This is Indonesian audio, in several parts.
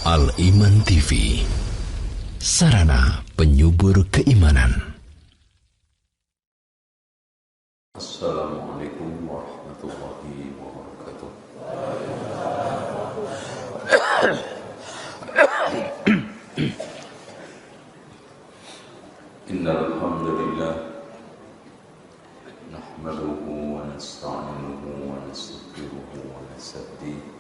Al-Iman TV, sarana penyubur keimanan. Assalamualaikum warahmatullahi wabarakatuh. Innal hamdalillah nahmaduhu wa nasta'inuhu wa nastaghfiruhu wa nastahdihi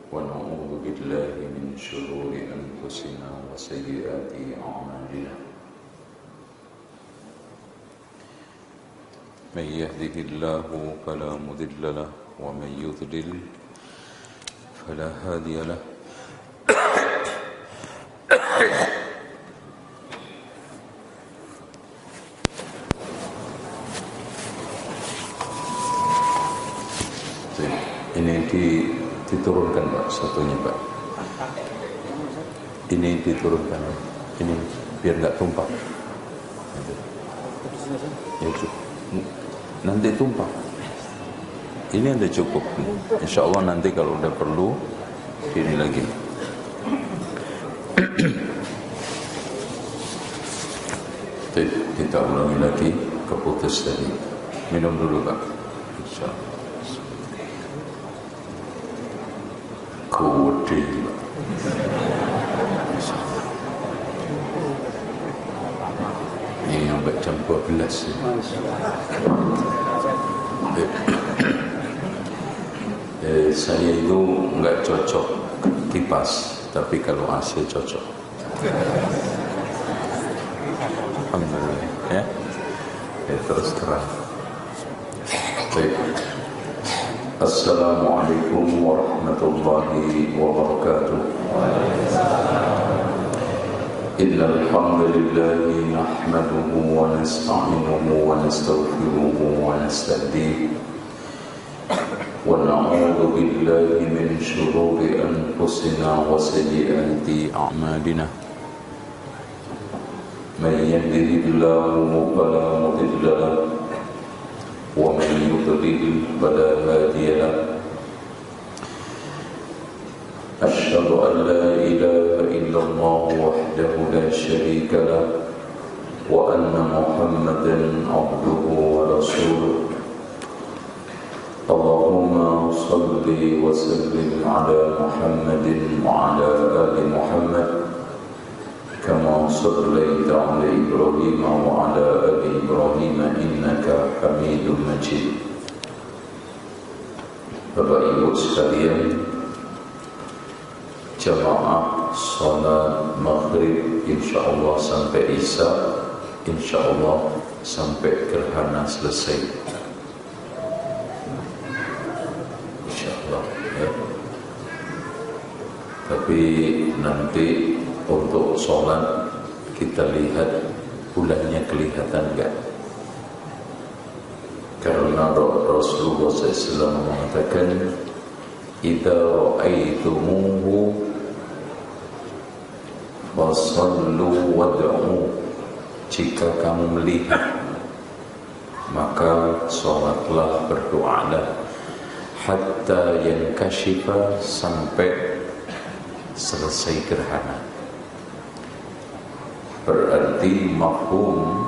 wa na'udzu billahi min shururi anfusina wa sayyiati a'malina. من يهده الله فلا مضل له ومن يضلل فلا هادي له. Ini diturunkan Pak, satunya Pak. Ini diturunkan, ini biar nggak tumpah. Ya cukup. Nanti tumpah. Ini udah cukup. Insya Allah nanti kalau udah perlu ini lagi. Kita ulangi lagi, keputus tadi. Minum dulu Pak. Insya Allah. Kode. Ini sampai jam 12 saya itu nggak cocok kipas, tapi kalau AC cocok. Alhamdulillah ya. Terus terang. Baik. Assalamualaikum warahmatullahi wabarakatuh. Innal hamdalillah nahmaduhu wa nasta'inuhu wa nastaghfiruhu wa nastahdihi wa na'udzu billahi min shururi anfusina wa sayyiati a'malina. Man yahdihillahu fala mudilla lahu wa man yudlil fala hadiya lahu. أشهد أن لا إله إلا الله وحده لا شريك له وأن محمدا عبده ورسوله. اللهم صل وسلم على محمد وعلى آل محمد كما صليت على إبراهيم وعلى آل إبراهيم إنك حميد مجيد. Bapak Ibu sekalian, jamaah salat maghrib insyaallah sampai isya, insyaallah sampai gerhana selesai, insyaallah ya. Tapi nanti untuk salat kita lihat bulannya kelihatan enggak, karena Rasulullah SAW mengatakan idza ra'aitumuhu fasallu wad'u, jika kamu melihat maka sholatlah, berdoalah, hatta yankashifa, sampai selesai gerhana. Berarti mafhum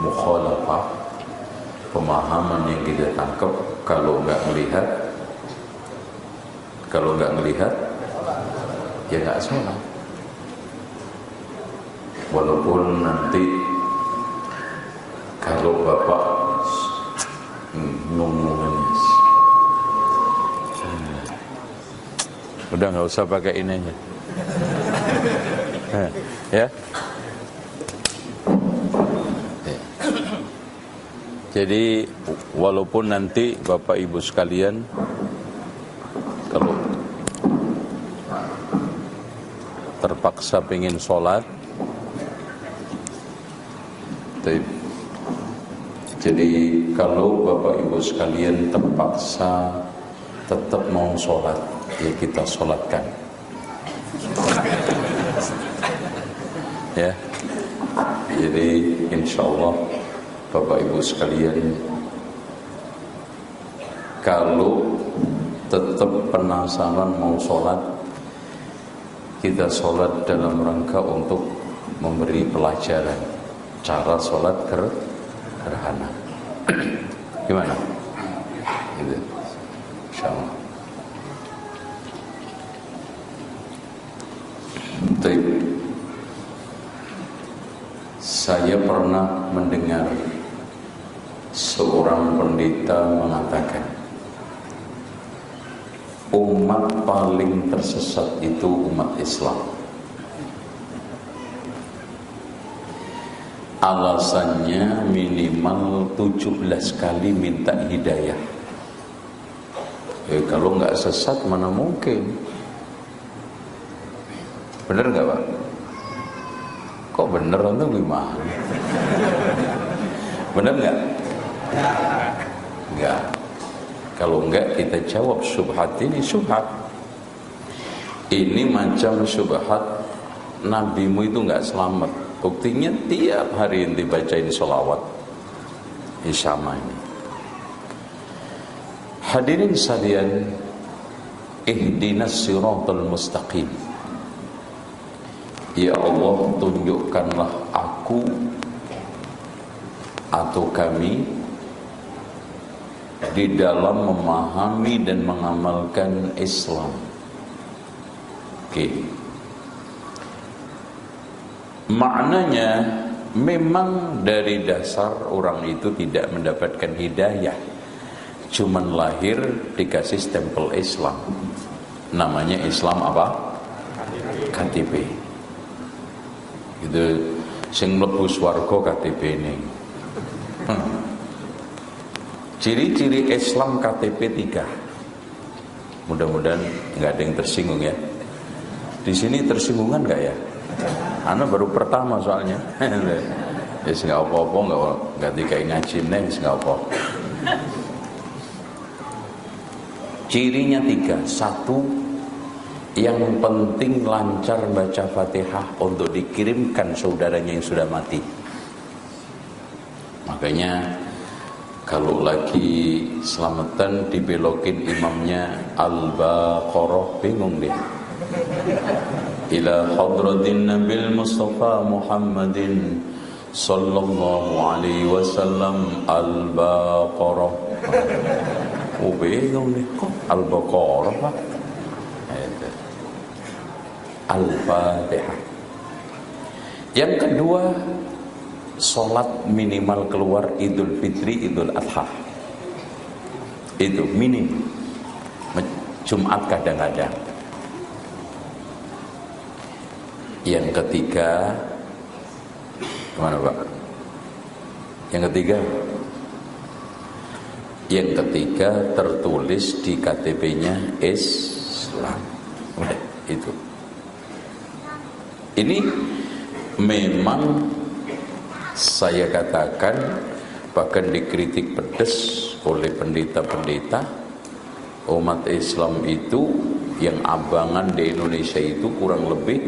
mukhalafah, pemahaman yang kita tangkap, kalau nggak melihat ya nggak sholat. Walaupun nanti kalau Bapak ngomongnya udah nggak usah pakai ini aja ya. Jadi walaupun nanti Bapak Ibu sekalian kalau terpaksa pengen sholat, jadi kalau Bapak Ibu sekalian terpaksa tetap mau sholat, ya kita sholatkan ya. Jadi insya Allah Bapak Ibu sekalian, kalau tetap penasaran mau sholat, kita sholat dalam rangka untuk memberi pelajaran cara sholat gerhana. Gimana? Gitu. Insyaallah. Saya pernah mendengar seorang pendeta mengatakan, umat paling tersesat itu umat Islam. Alasannya minimal 17 kali minta hidayah. Kalau nggak sesat mana mungkin? Bener nggak Pak? Kok bener itu gimana? Bener nggak? Nggak. Kalau enggak kita jawab syubhat ini syubhat. Ini macam syubhat nabimu itu enggak selamat. Buktinya tiap hari yang dibacain sholawat sama ini. Hadirin sekalian, ihdinas siratal mustaqim. Ya Allah, tunjukkanlah aku atau kami di dalam memahami dan mengamalkan Islam. Oke. Maknanya memang dari dasar orang itu tidak mendapatkan hidayah, cuman lahir dikasih stempel Islam. Namanya Islam apa? KTP. Gitu, sing mlebu swarga KTP ini. Ciri-ciri Islam KTP 3. Mudah-mudahan nggak ada yang tersinggung ya. Di sini tersinggungan nggak ya? Ana baru pertama soalnya. Ya nggak apa-apa, nggak dikai ngaji nih, nggak apa. Cirinya 3. 1, yang penting lancar baca Fatihah untuk dikirimkan saudaranya yang sudah mati. Makanya kalau lagi selamatan dibelokin imamnya Al-Baqarah, bingung dia. Ila hadratin Nabil Mustafa Muhammadin sallallahu alaihi wasallam Al-Baqarah. Oh bingung dia, kok Al-Baqarah Pak? Al-Fatihah. Yang kedua, sholat minimal keluar Idul Fitri, Idul Adha. Itu minim. Jumat kadang-kadang. Yang ketiga, kemana Pak? Yang ketiga tertulis di KTP-nya Islam. Udah, itu. Ini memang saya katakan, bahkan dikritik pedas oleh pendeta-pendeta, umat Islam itu yang abangan di Indonesia itu kurang lebih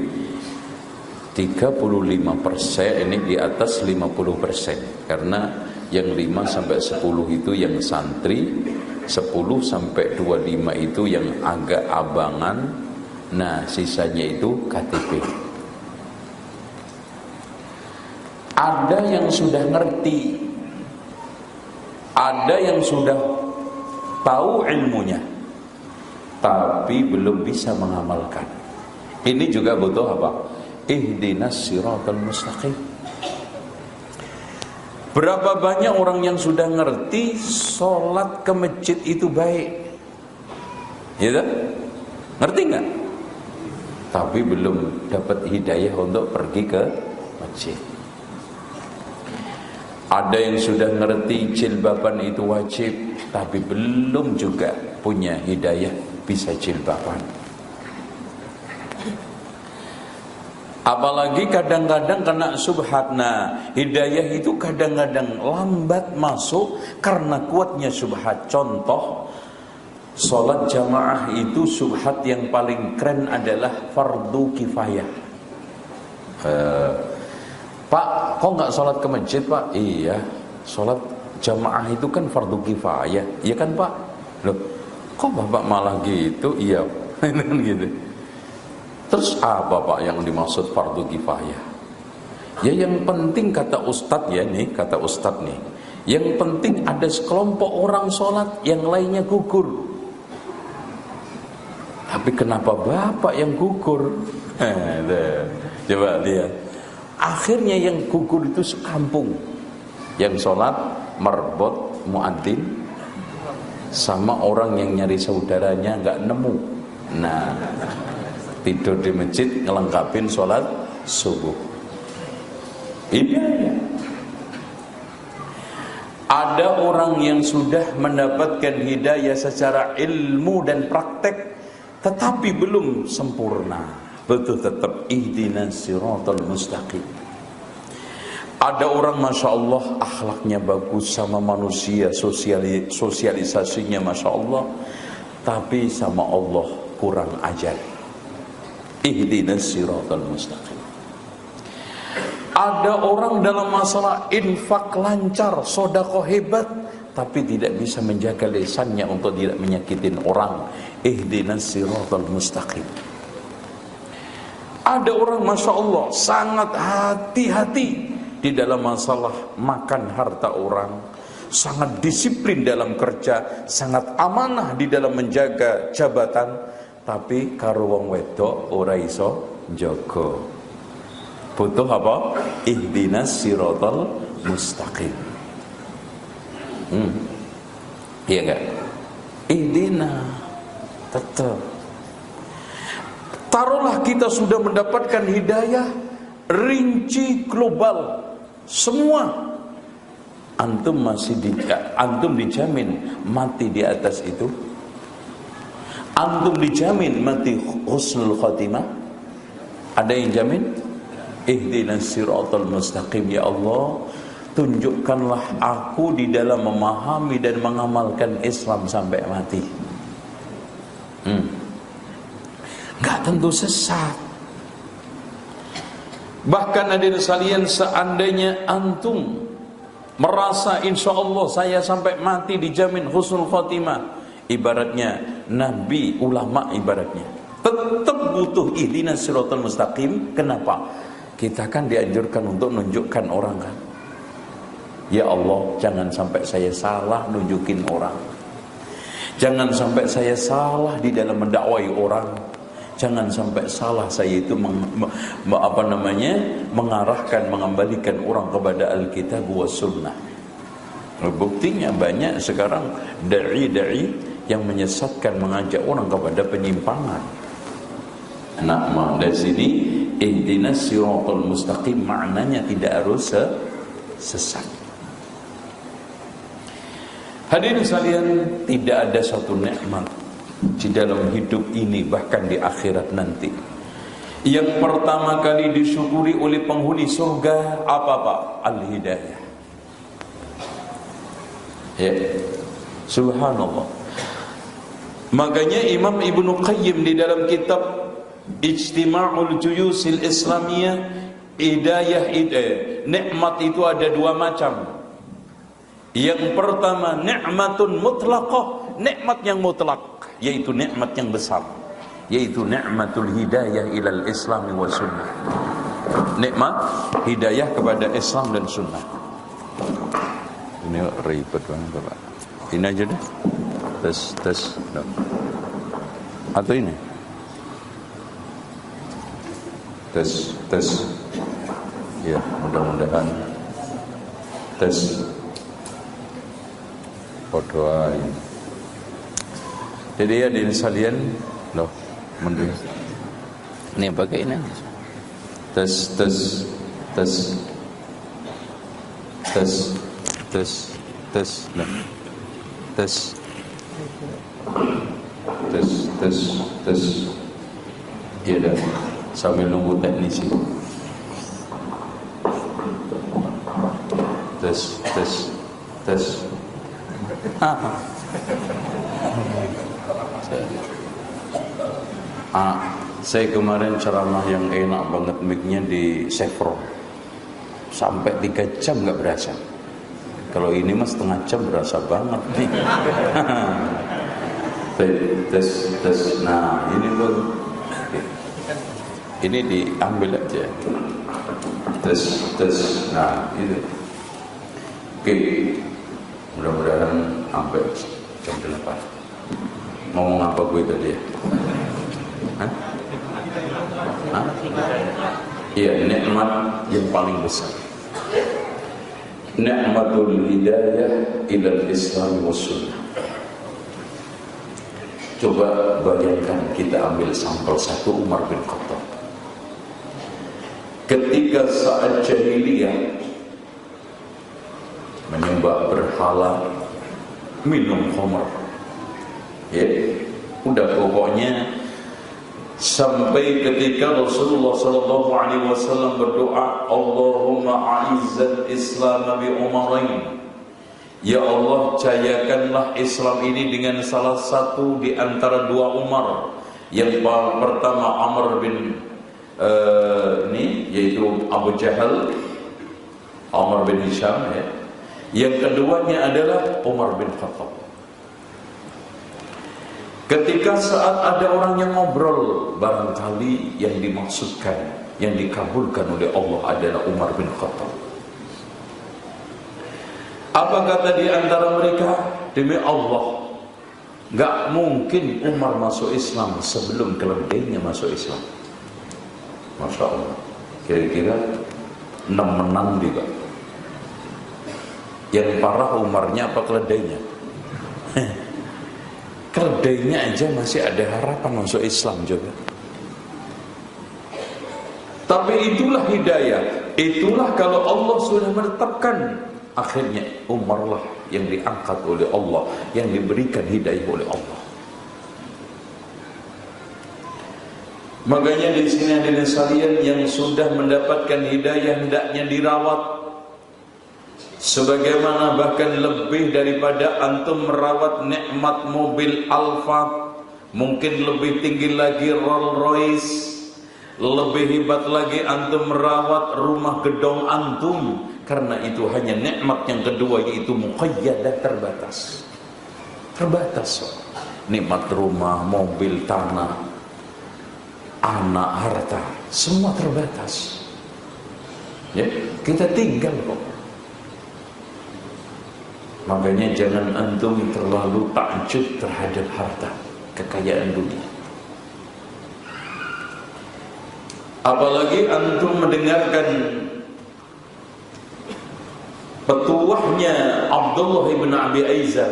35%, ini di atas 50%. Karena yang 5-10 itu yang santri, 10-25 itu yang agak abangan. Nah sisanya itu KTP. Ada yang sudah ngerti, ada yang sudah tahu ilmunya, tapi belum bisa mengamalkan. Ini juga butuh apa? Ihdinas siratal mustaqim. Berapa banyak orang yang sudah ngerti sholat ke masjid itu baik, ya kan? Ngerti nggak? Tapi belum dapat hidayah untuk pergi ke masjid. Ada yang sudah ngerti jilbaban itu wajib, tapi belum juga punya hidayah bisa jilbaban. Apalagi kadang-kadang kena subhat. Nah, hidayah itu kadang-kadang lambat masuk karena kuatnya subhat. Contoh, sholat jamaah itu subhat yang paling keren adalah fardu kifayah. Pak, kok nggak sholat ke masjid Pak? Iya, sholat jamaah itu kan fardu kifayah, iya kan Pak? Loh, kok Bapak malah gitu? Iya, gitu. Terus apa Pak yang dimaksud fardu kifayah? Ya yang penting kata Ustadz ya nih, kata Ustadz nih, yang penting ada sekelompok orang sholat, yang lainnya gugur. Tapi kenapa Bapak yang gugur? Coba lihat. Akhirnya yang gugur itu sekampung. Yang sholat marbot muadzin sama orang yang nyari saudaranya nggak nemu. Nah, tidur di masjid ngelengkapin sholat subuh. Ini ya. Ada orang yang sudah mendapatkan hidayah secara ilmu dan praktek, tetapi belum sempurna. Betul, tetap ihdinas siratal mustaqim. Ada orang Masya Allah akhlaknya bagus sama manusia, sosialisasinya Masya Allah, tapi sama Allah kurang ajar. Ihdinas siratal mustaqim. Ada orang dalam masalah infak lancar, sedekah hebat, tapi tidak bisa menjaga lisannya untuk tidak menyakitin orang. Ihdinas siratal mustaqim. Ada orang Masya Allah sangat hati-hati di dalam masalah makan harta orang, sangat disiplin dalam kerja, sangat amanah di dalam menjaga jabatan, tapi karo wong wedok ora iso njaga. Butuh apa? Ihdinas siratal mustaqim. Iya enggak? Ihdina tetap. Taruhlah kita sudah mendapatkan hidayah rinci global semua. Antum dijamin mati di atas itu? Antum dijamin mati husnul khatimah? Ada yang jamin? Ihdinas siratal mustaqim. Ya Allah, tunjukkanlah aku di dalam memahami dan mengamalkan Islam sampai mati. Gak tentu sesat. Bahkan hadirin sekalian, seandainya antum merasa insya Allah saya sampai mati dijamin husnul khatimah, ibaratnya nabi, ulama ibaratnya, tetap butuh ihdinas siratal mustaqim. Kenapa? Kita kan dianjurkan untuk nunjukkan orang kan. Ya Allah, jangan sampai saya salah nunjukin orang. Jangan sampai saya salah di dalam mendakwai orang. Jangan sampai salah saya itu mengarahkan, mengembalikan orang kepada Alkitab wa Sunnah. Buktinya banyak sekarang dai-dai yang menyesatkan, mengajak orang kepada penyimpangan. Nah, dari sini ihdinas siratal mustaqim maknanya tidak harus sesat. Hadirin sekalian, tidak ada satu nikmat di dalam hidup ini bahkan di akhirat nanti yang pertama kali disyukuri oleh penghuni surga apa Pak? Al-hidayah. Ya, subhanallah. Makanya Imam Ibnu Qayyim di dalam kitab Ijtima'ul Juyusil Islamiyah, nikmat itu ada dua macam. Yang pertama nikmatun mutlaqah, nikmat yang mutlak, yaitu nikmat yang besar, yaitu nikmatul hidayah ilal Islam wa sunnah. Nikmat hidayah kepada Islam dan sunnah. Ini ribet banget Pak. Ini aja deh. Tes. No. Atau ini? Tes. Ya, mudah-mudahan tes. Doain. Jadi ya di sekalian, loh, mending. Ini pakai ini. Tes. Nah. Tes. Ya dah, sambil nunggu teknisi. Tes. Saya kemarin ceramah yang enak banget, mic-nya di Chevron sampai 3 jam nggak berasa. Kalau ini mas setengah jam berasa banget nih. Tes. Nah ini baru. Ini diambil aja. Tes. Nah, itu. Oke. Mudah-mudahan sampai jam 8. Ngomong apa gue tadi ya? Hah? Iya, nikmat yang paling besar. Ni'matul hidayah ilal Islam was sunnah. Coba bayangkan kita ambil sampel satu Umar bin Khattab. Ketika saat jahiliyah menyembah berhala, minum khamr, ya, udah pokoknya sampai ketika Rasulullah SAW berdoa, Allahumma a'izzal Islam bi umarain. Ya Allah, jayakanlah Islam ini dengan salah satu di antara dua Umar. Yang pertama Amr bin ini yaitu Abu Jahal, Amr bin Hisham ya. Yang keduanya adalah Umar bin Khattab. Ketika saat ada orang yang ngobrol, barangkali yang dimaksudkan, yang dikabulkan oleh Allah adalah Umar bin Khattab. Apa kata di antara mereka? Demi Allah, gak mungkin Umar masuk Islam sebelum keledainya masuk Islam. Masya Allah. Kira-kira 6 menang juga. Yang parah Umarnya apa keledainya? Keledainya aja masih ada harapan masuk Islam juga. Tapi itulah hidayah. Itulah kalau Allah sudah menetapkan, akhirnya Umarlah yang diangkat oleh Allah, yang diberikan hidayah oleh Allah. Makanya di sini ada sekalian yang sudah mendapatkan hidayah hendaknya dirawat. Sebagaimana bahkan lebih daripada antum merawat nikmat mobil Alfa, mungkin lebih tinggi lagi Rolls Royce, lebih hebat lagi antum merawat rumah gedong antum. Karena itu hanya nikmat yang kedua, yaitu muqayyadah, terbatas. Terbatas. Nikmat rumah, mobil, tanah, anak, harta, semua terbatas. Ya, kita tinggal kok. Makanya jangan antum terlalu takjub terhadap harta, kekayaan dunia. Apalagi antum mendengarkan petuahnya Abdullah ibn Abi Aizar,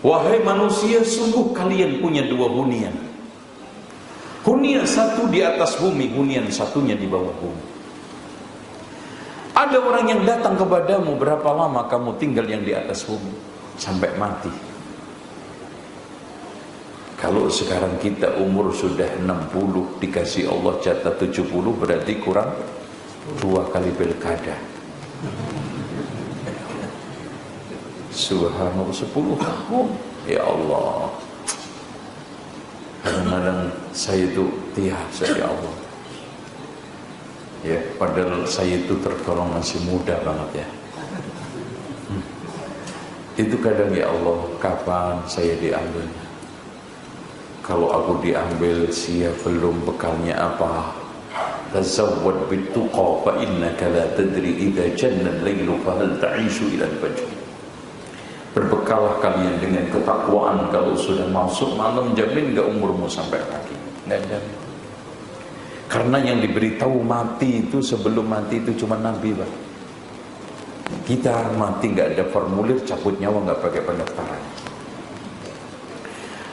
wahai manusia, sungguh kalian punya dua hunian. Hunian satu di atas bumi, hunian satunya di bawah bumi. Ada orang yang datang kepadamu, berapa lama kamu tinggal yang di atas bumi? Sampai mati. Kalau sekarang kita umur sudah 60, dikasih Allah jatah 70, berarti kurang 2 kali pilkada. Subhanallah, 10 tahun. Ya Allah. Kadang-kadang saya itu tiap ya Allah. Ya, padahal saya itu tergolong masih muda banget ya. Itu kadang ya Allah, kapan saya diambilnya? Kalau aku diambil, siap belum bekalnya apa? Tazawwad bituqa fa innaka la tadri idza janna al-lailu fa hal ta'ishu ila al-fajr. Berbekalah kalian dengan ketakwaan, kalau sudah masuk malam jamin enggak umurmu sampai pagi. Enggak jamin. Karena yang diberitahu mati itu, sebelum mati itu cuma Nabi, Pak. Kita mati enggak ada formulir, cabut nyawa enggak pakai pendaftaran.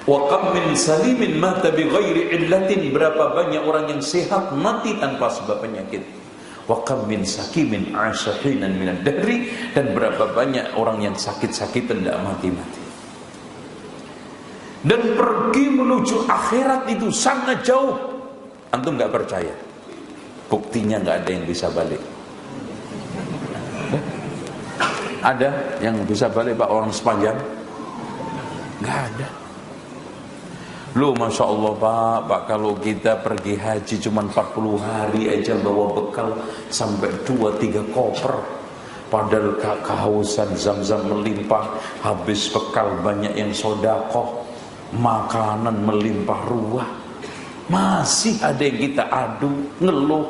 Wa kam min salimin mata bi ghairi illatin, berapa banyak orang yang sehat mati tanpa sebab penyakit. Wa kam min sakimin ashihinan min ad-dahri, dan berapa banyak orang yang sakit-sakitan tidak mati-mati. Dan pergi menuju akhirat itu sangat jauh. Antum nggak percaya? Buktinya nggak ada yang bisa balik. Ada yang bisa balik Pak, orang sepanjang? Nggak ada. Lu Masya Allah Pak, kalau kita pergi haji cuma 40 hari aja bawa bekal sampai 2-3 koper. Padahal kehausan, zam-zam melimpah, habis bekal banyak yang sodakoh, makanan melimpah ruah. Masih ada yang kita adu, ngeluh.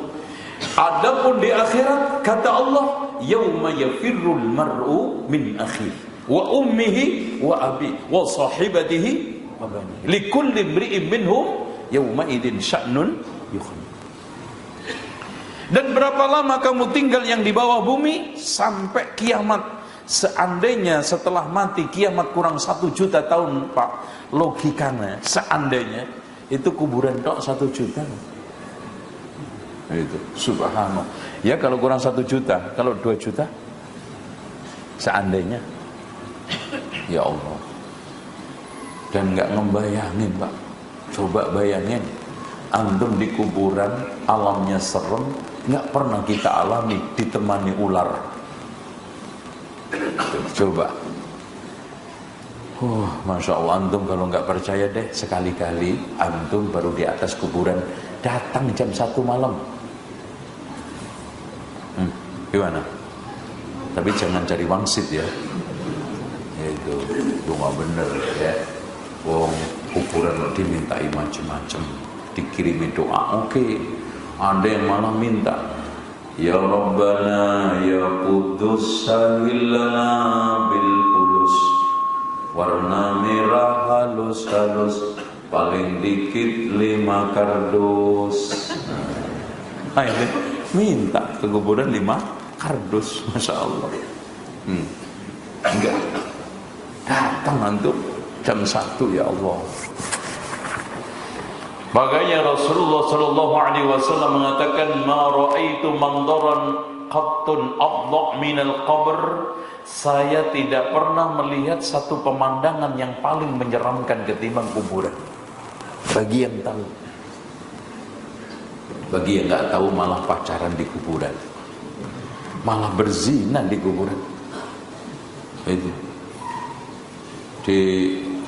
Adapun di akhirat kata Allah, yauma yafirrul mar'u min akhihi wa ummihi wa abi wa sahibatihi wa banihi likulli imri'in minhum yauma idzin sya'nun yughni. Dan berapa lama kamu tinggal yang di bawah bumi? Sampai kiamat. Seandainya setelah mati kiamat kurang 1 juta tahun, Pak, logikanya seandainya itu kuburan tok 1 juta. Itu subhanallah. Ya kalau kurang 1 juta, kalau 2 juta seandainya, ya Allah. Dan nggak ngebayangin, Pak. Coba bayangin, antum di kuburan, alamnya serem, nggak pernah kita alami ditemani ular. Coba. Masya Allah, antum kalau nggak percaya deh, sekali-kali antum baru di atas kuburan datang jam 1 malam. Gimana? Tapi jangan cari wangsit ya. Itu nggak bener ya. Wong kuburan dimintai macam-macam, dikirimi doa, oke. Ada yang malah minta, ya Rabbana ya Qudus sahilana bil Qudus, warna merah halus-halus, paling dikit 5 kardus. Ayo minta ke kuburan 5 kardus, Masya Allah. Enggak datang antum jam 1, ya Allah. Makanya Rasulullah sallallahu alaihi wasallam mengatakan, ma raaitu mandaran qattun afdha minal qabr. Saya tidak pernah melihat satu pemandangan yang paling menyeramkan ketimbang kuburan. Bagi yang tahu. Bagi yang enggak tahu malah pacaran di kuburan, malah berzina di kuburan. Itu di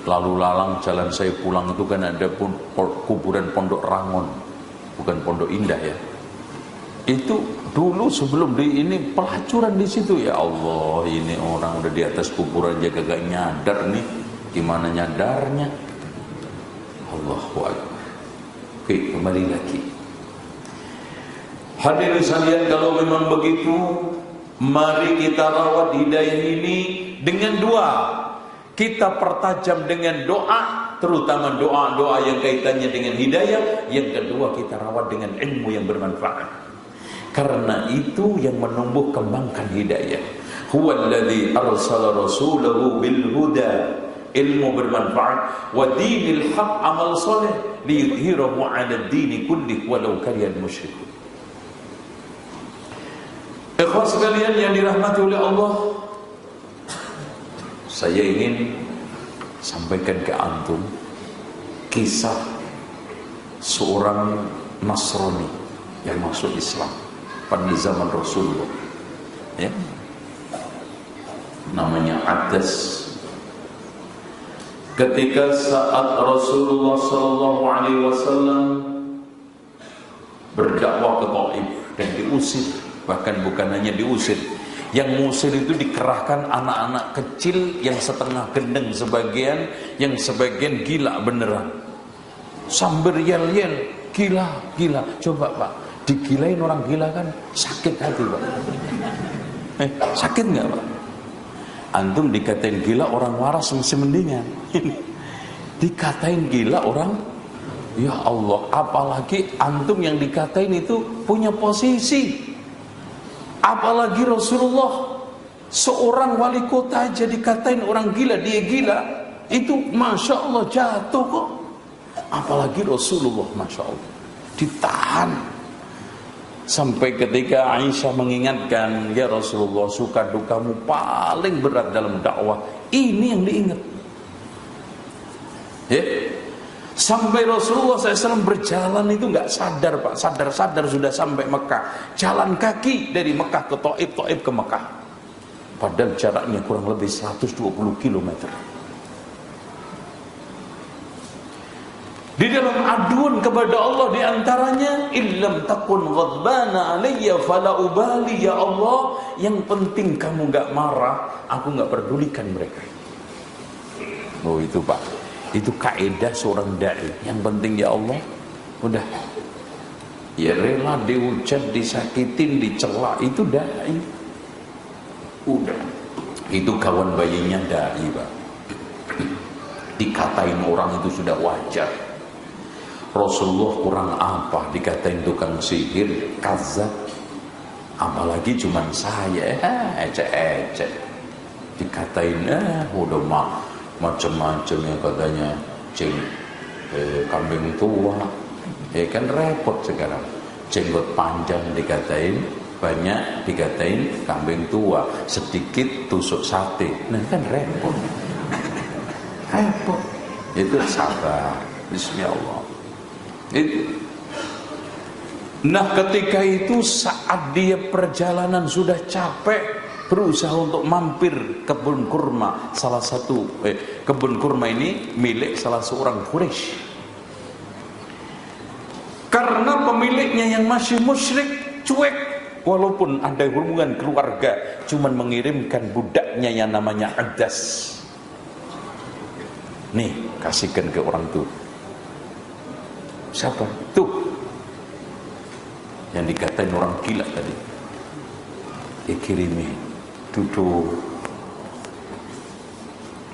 lalu lalang jalan saya pulang itu kan ada kuburan Pondok Rangon, bukan Pondok Indah ya. Itu dulu sebelum di ini pelacuran di situ, ya Allah, ini orang udah di atas kuburan aja kagak nyadar nih, gimana nyadarnya? Allahu Akbar. Oke, kembali lagi. Hadirin sekalian, kalau memang begitu, mari kita rawat hidayah ini dengan doa. Kita pertajam dengan doa, terutama doa-doa yang kaitannya dengan hidayah. Yang kedua, kita rawat dengan ilmu yang bermanfaat. Karena itu yang menumbuh kembangkan hidayah. Huwallazi arsala rasulahu bil huda, ilmu bermanfaat, wa dinil haq, amal soleh, liyudhhirahu 'ala ad-dini kullih walau karihal musyrikun. Ikhwan sekalian yang dirahmati oleh Allah, saya ingin sampaikan ke antum kisah seorang Nasrani yang masuk Islam pada zaman Rasulullah, ya. Namanya Adas. Ketika saat Rasulullah sallallahu alaihi wasallam berdakwah ke Taif dan diusir, bahkan bukan hanya diusir, yang ngusir itu dikerahkan anak-anak kecil yang setengah gendeng sebagian, yang sebagian gila beneran, sambil yel-yel, gila. Coba Pak, digilain orang gila kan sakit hati Pak. Sakit nggak Pak? Antum dikatain gila orang waras masih mendingan. Dikatain gila orang, ya Allah, apalagi antum yang dikatain itu punya posisi. Apalagi Rasulullah, seorang wali kota aja dikatain orang gila, dia gila, itu Masya Allah jatuh kok. Apalagi Rasulullah, Masya Allah, ditahan. Sampai ketika Aisyah mengingatkan, ya Rasulullah, suka dukamu paling berat dalam dakwah, ini yang diingat. Ya. Sampai Rasulullah SAW berjalan itu nggak sadar Pak, sadar sudah sampai Mekah, jalan kaki dari Mekah ke Taif, Taif ke Mekah, padahal jaraknya kurang lebih 120 km. Di dalam aduan kepada Allah diantaranya, illam takun ghadbana alayya fala ubali, ya Allah, yang penting kamu nggak marah, aku nggak pedulikan mereka. Oh itu Pak, itu kaidah seorang dai. Yang penting ya Allah, Udah. Ya rela dihujat, disakitin, dicela, itu dai. Udah. Itu kawan bayinya dai, Pak. Dikatain orang itu sudah wajar. Rasulullah kurang apa dikatain tukang sihir, kazab. Apalagi cuman saya, ecek-ecek. Dikatain, udah macam-macam yang katanya kambing tua. Kan repot sekarang. Jenggot panjang dikatain, banyak dikatain kambing tua, sedikit tusuk sate. Nah kan repot. Repot. Itu sabar. Bismillah. Itu. Nah ketika itu saat dia perjalanan sudah capek, berusaha untuk mampir kebun kurma, salah satu kebun kurma ini milik salah seorang Quraisy. Karena pemiliknya yang masih musyrik, cuek, walaupun ada hubungan keluarga, cuman mengirimkan budaknya yang namanya Adas. Nih, kasihkan ke orang tuh. Siapa? Tuh. Yang dikatain orang gila tadi. Dikirimi. Duduk.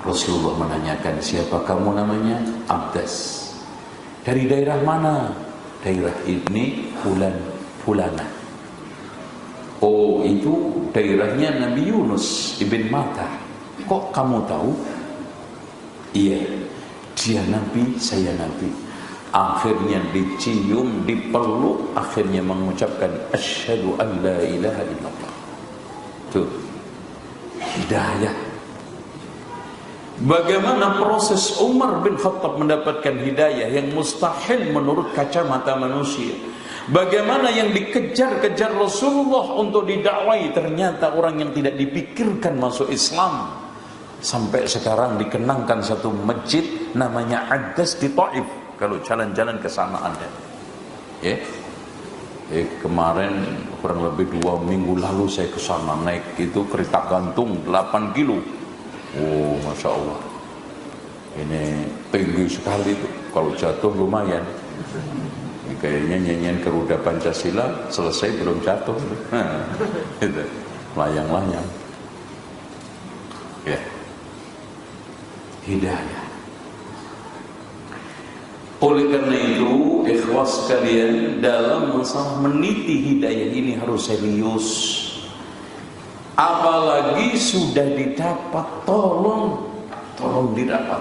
Rasulullah menanyakan, siapa kamu namanya? Abdas. Dari daerah mana? Daerah ini Fulana. Oh, itu daerahnya Nabi Yunus ibn Matta. Kok kamu tahu? Iya, dia Nabi, saya Nabi. Akhirnya dicium, dipeluk, akhirnya mengucapkan asyhadu an la ilaha illallah. Tuh, hidayah. Bagaimana proses Umar bin Khattab mendapatkan hidayah yang mustahil menurut kacamata manusia. Bagaimana yang dikejar-kejar Rasulullah untuk didakwai, ternyata orang yang tidak dipikirkan masuk Islam. Sampai sekarang dikenangkan satu masjid namanya Adas di Taif. Kalau jalan-jalan ke sana ada. Kemarin kurang lebih 2 minggu lalu saya ke sana naik itu kereta gantung 8 kilo. Oh, Masya Allah. Ini tinggi sekali itu. Kalau jatuh lumayan. Kayaknya nyanyian Garuda Pancasila selesai belum jatuh. Itu layang-layang. Ya. Hidayah. Oleh karena itu, ikhwas sekalian, dalam masalah meniti hidayah ini harus serius. Apalagi sudah didapat, tolong didapat.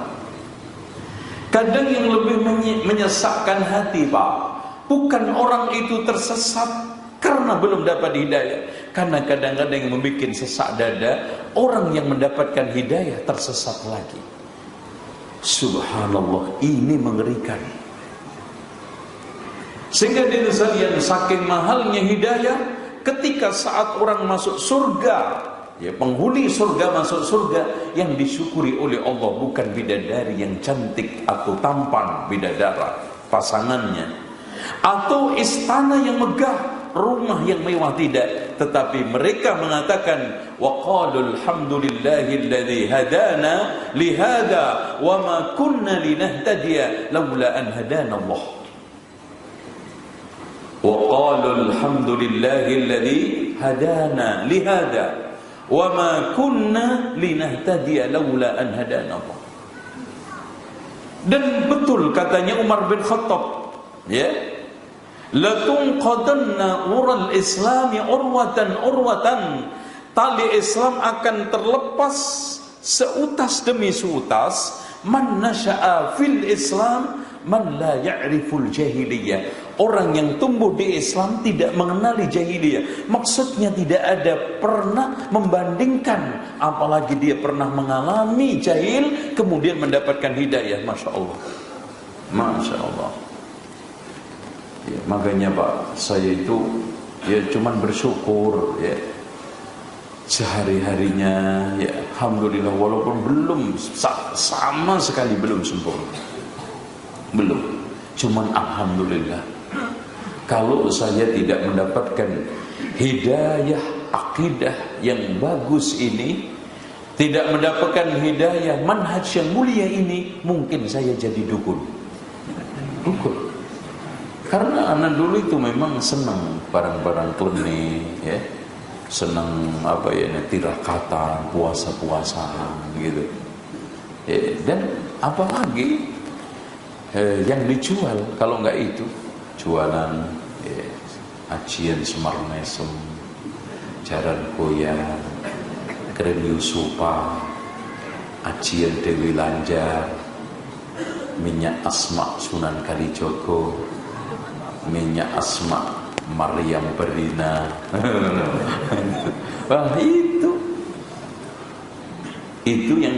Kadang yang lebih menyesakkan hati, Pak, bukan orang itu tersesat karena belum dapat hidayah. Karena kadang-kadang yang membuat sesak dada, orang yang mendapatkan hidayah tersesat lagi. Subhanallah, ini mengerikan. Sehingga di sekalian, saking mahalnya hidayah, ketika saat orang masuk surga, ya penghuni surga masuk surga, yang disyukuri oleh Allah bukan bidadari yang cantik atau tampan, bidadara pasangannya, atau istana yang megah, rumah yang mewah, tidak, tetapi mereka mengatakan wa qalu alhamdulillahilladzi hadana lihada wa ma kunna linahtadiya laula an hadana Allah. Wa qalu alhamdulillahilladzi hadana lihada wa ma kunna linahtadiya laula an hadana Allah. Dan betul katanya Umar bin Khattab, ya, latunqadanna ural islami urwatan, tali Islam akan terlepas seutas demi seutas. Man nasya'a fil Islam man la ya'riful jahiliyah. Orang yang tumbuh di Islam tidak mengenali jahiliyah. Maksudnya tidak ada pernah membandingkan, apalagi dia pernah mengalami jahil kemudian mendapatkan hidayah. Masya Allah, Masya Allah. Ya, makanya Pak, saya itu ya cuman bersyukur ya sehari-harinya, ya alhamdulillah, walaupun belum sama sekali belum sempurna, belum, cuman alhamdulillah. Kalau saya tidak mendapatkan hidayah akidah yang bagus ini, tidak mendapatkan hidayah manhaj yang mulia ini, mungkin saya jadi dukun. Karena anak dulu itu memang senang barang-barang klenik, ya, senang tirakatan, puasa-puasaan gitu. Ya, dan apalagi yang dijual kalau nggak itu jualan ajian Semar Mesem, jaran goyang, krim Yusufa, ajian Dewi Lanjar, minyak Asma Sunan Kalijogo, minyak Asma Maryam Berina. Wah, itu yang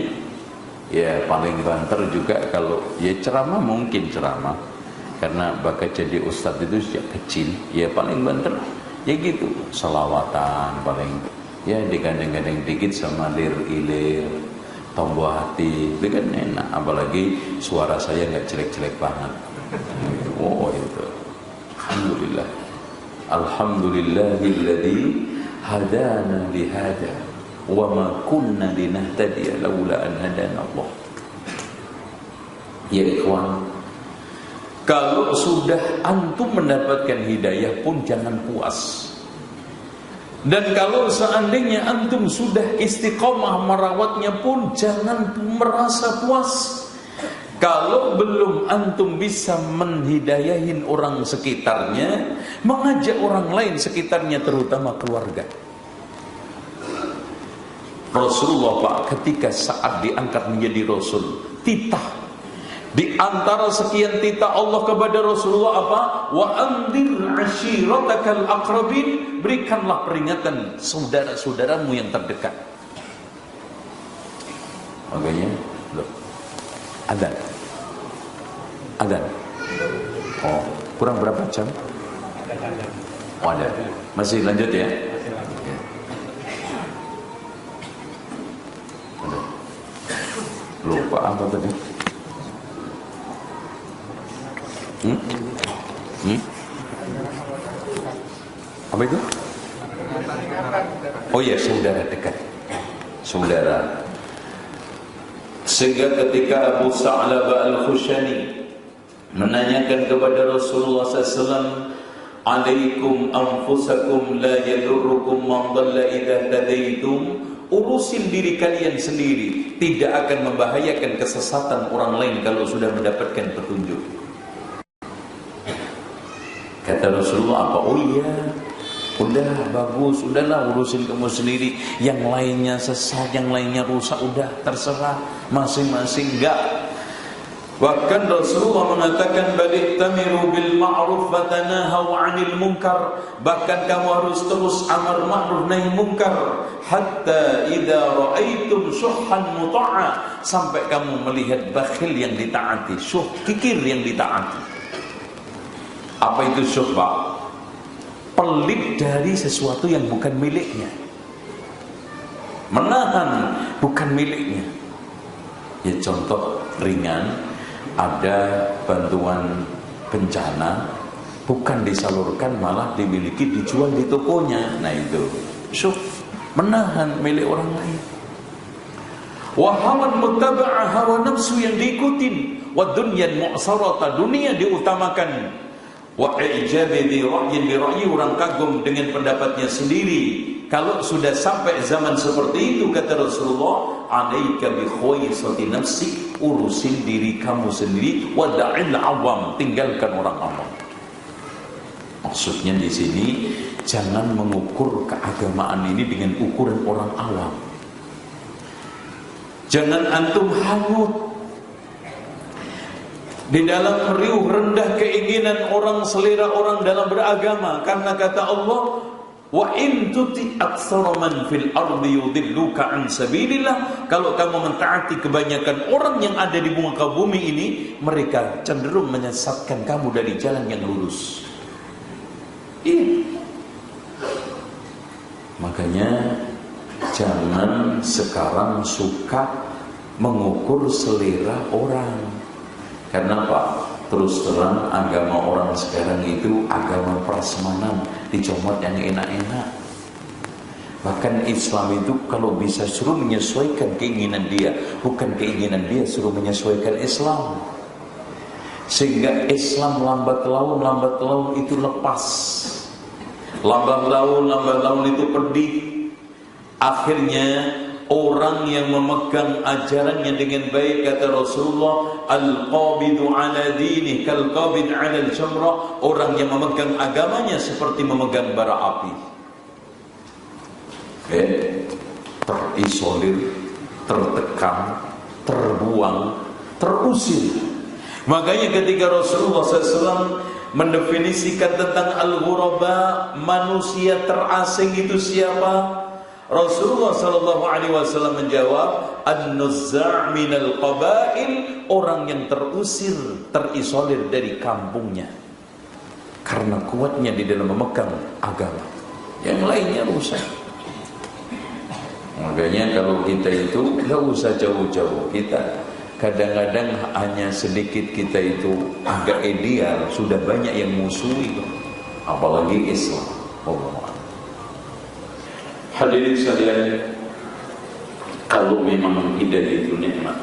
ya paling banter juga. Kalau ya ceramah, mungkin ceramah karena bakat jadi ustadz itu sejak kecil, ya paling banter ya gitu, selawatan paling ya digandeng-gandeng dikit sama lir-ilir, tombol hati, itu kan enak. Apalagi suara saya nggak jelek-jelek banget. Oh itu, alhamdulillah, alhamdulillahilladzi hadana lihada wa ma kunna linahtadiya laula an hadana Allah. Ya ikhwan, kalau sudah antum mendapatkan hidayah pun jangan puas. Dan kalau seandainya antum sudah istiqomah merawatnya pun jangan merasa puas. Kalau belum antum bisa menghidayahin orang sekitarnya, mengajak orang lain sekitarnya, terutama keluarga. Rasulullah Pak ketika saat diangkat menjadi Rasul, titah di antara sekian titah Allah kepada Rasulullah apa? Wa anzir ashiratakal aqrabin, berikanlah peringatan saudara-saudaramu yang terdekat. Makanya Adzan. Oh, kurang berapa jam? Oh, ada. Masih lanjut ya? Lupa apa tadi? Apa itu? Oh ya, saudara dekat. Saudara. Sehingga ketika Abu Sa'labah Al-Khushani menanyakan kepada Rasulullah SAW, alaikum anfusakum la yadurrukum man dhalla idza tadaitum, urusin diri kalian sendiri, tidak akan membahayakan kesesatan orang lain kalau sudah mendapatkan petunjuk. Kata Rasulullah apa? Oh iya, udah bagus, udahlah urusin kamu sendiri. Yang lainnya sesat, yang lainnya rusak, udah terserah masing-masing. Enggak. Bahkan Rasulullah mengatakan baliktamiru bil ma'ruf wa tanahaw 'anil munkar. Bahkan kamu harus terus amar ma'ruf nahi munkar hatta idza ra'aitum syuhhan muta'a, sampai kamu melihat bakhil yang ditaati, syuh kikir yang ditaati. Apa itu syuh, Pak? Pelit dari sesuatu yang bukan miliknya, menahan bukan miliknya. Ya contoh ringan, ada bantuan bencana bukan disalurkan, malah dimiliki, dijual di tokonya. Nah itu syuh, menahan milik orang lain. Wa hawan muttaba'a, hawa nafsu yang diikutin. Wa dunyan mu'sarata, dunia diutamakan. Wa ijabi bi ra'yin bi ra'yi, orang kagum dengan pendapatnya sendiri. Kalau sudah sampai zaman seperti itu, kata Rasulullah, alaika bi khawisati nafsik, urusin diri kamu sendiri, wa da'il awam, tinggalkan orang awam. Maksudnya di sini jangan mengukur keagamaan ini dengan ukuran orang awam. Jangan antum hangut di dalam riuh rendah keinginan orang, selera orang dalam beragama. Karena kata Allah, wa in tuti aktsara man fil ardi yudilluka an sabilillah, kalau kamu mentaati kebanyakan orang yang ada di muka bumi ini, mereka cenderung menyesatkan kamu dari jalan yang lurus. Makanya jangan sekarang suka mengukur selera orang. Karena Pak, terus terang agama orang sekarang itu agama prasmanan, dicomot yang enak-enak. Bahkan Islam itu kalau bisa suruh menyesuaikan keinginan dia, bukan keinginan dia suruh menyesuaikan Islam. Sehingga Islam lambat laun itu lepas. Lambat laun itu pedih. Akhirnya orang yang memegang ajarannya dengan baik, kata Rasulullah, al-qabidu ala dinih kal-qabid ala al-jamrah, orang yang memegang agamanya seperti memegang bara api. Terisolir, tertekan, terbuang, terusir. Makanya ketika Rasulullah SAW mendefinisikan tentang al-ghuraba, manusia terasing itu siapa? Rasulullah SAW menjawab, an-nuzza' minal qabail, orang yang terusir, terisolir dari kampungnya karena kuatnya di dalam memegang agama. Yang lainnya rusak. Makanya kalau kita itu gak usah jauh-jauh, kita kadang-kadang hanya sedikit kita itu agak ideal, sudah banyak yang musuhi, apalagi Islam. Hadirin sekalian, kalau memang hidayah itu nikmat,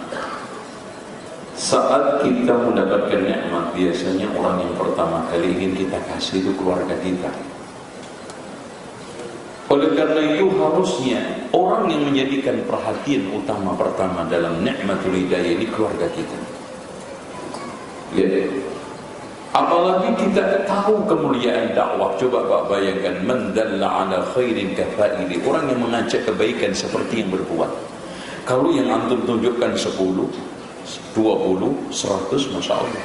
saat kita mendapatkan nikmat, biasanya orang yang pertama kali ingin kita kasih itu keluarga kita. Oleh karena itu harusnya orang yang menjadikan perhatian utama pertama dalam nikmatul hidayah ini keluarga kita. Lihat, apalagi kita tahu kemuliaan dakwah. Coba Pak bayangkan, man dalla ala khairin kafaili, orang yang mengajak kebaikan seperti yang berbuat. Kalau yang antum tunjukkan 10, 20, 100, Masya Allah.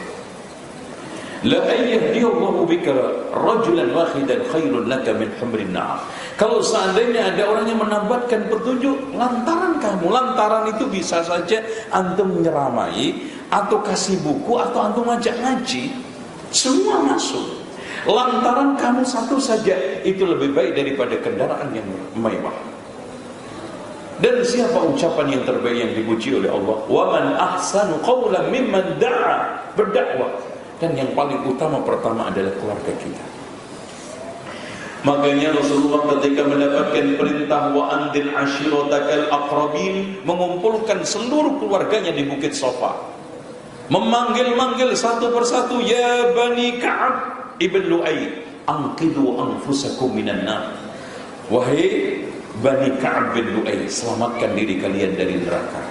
La ayyadiyallahu bika rajulan wahidan khairun laka min humrin na'am. Kalau seandainya ada orang yang menambatkan petunjuk lantaran kamu, lantaran itu bisa saja antum menyeramai, atau kasih buku, atau antum ngajak ngaji, semua masuk. Lantaran kamu satu saja, itu lebih baik daripada kendaraan yang mewah. Dan siapa ucapan yang terbaik yang dipuji oleh Allah? Wa man ahsanu qawlan mimman da'a, berdakwah. Dan yang paling utama pertama adalah keluarga kita. Makanya Rasulullah ketika mendapatkan perintah wa andil ashiratakal aqrabin, mengumpulkan seluruh keluarganya di Bukit Safa, memanggil-manggil satu persatu, ya Bani Ka'ab ibn Lu'ay, anqidu anfusakum minan nar. Wahai Bani Ka'ab bin Lu'ay, selamatkan diri kalian dari neraka.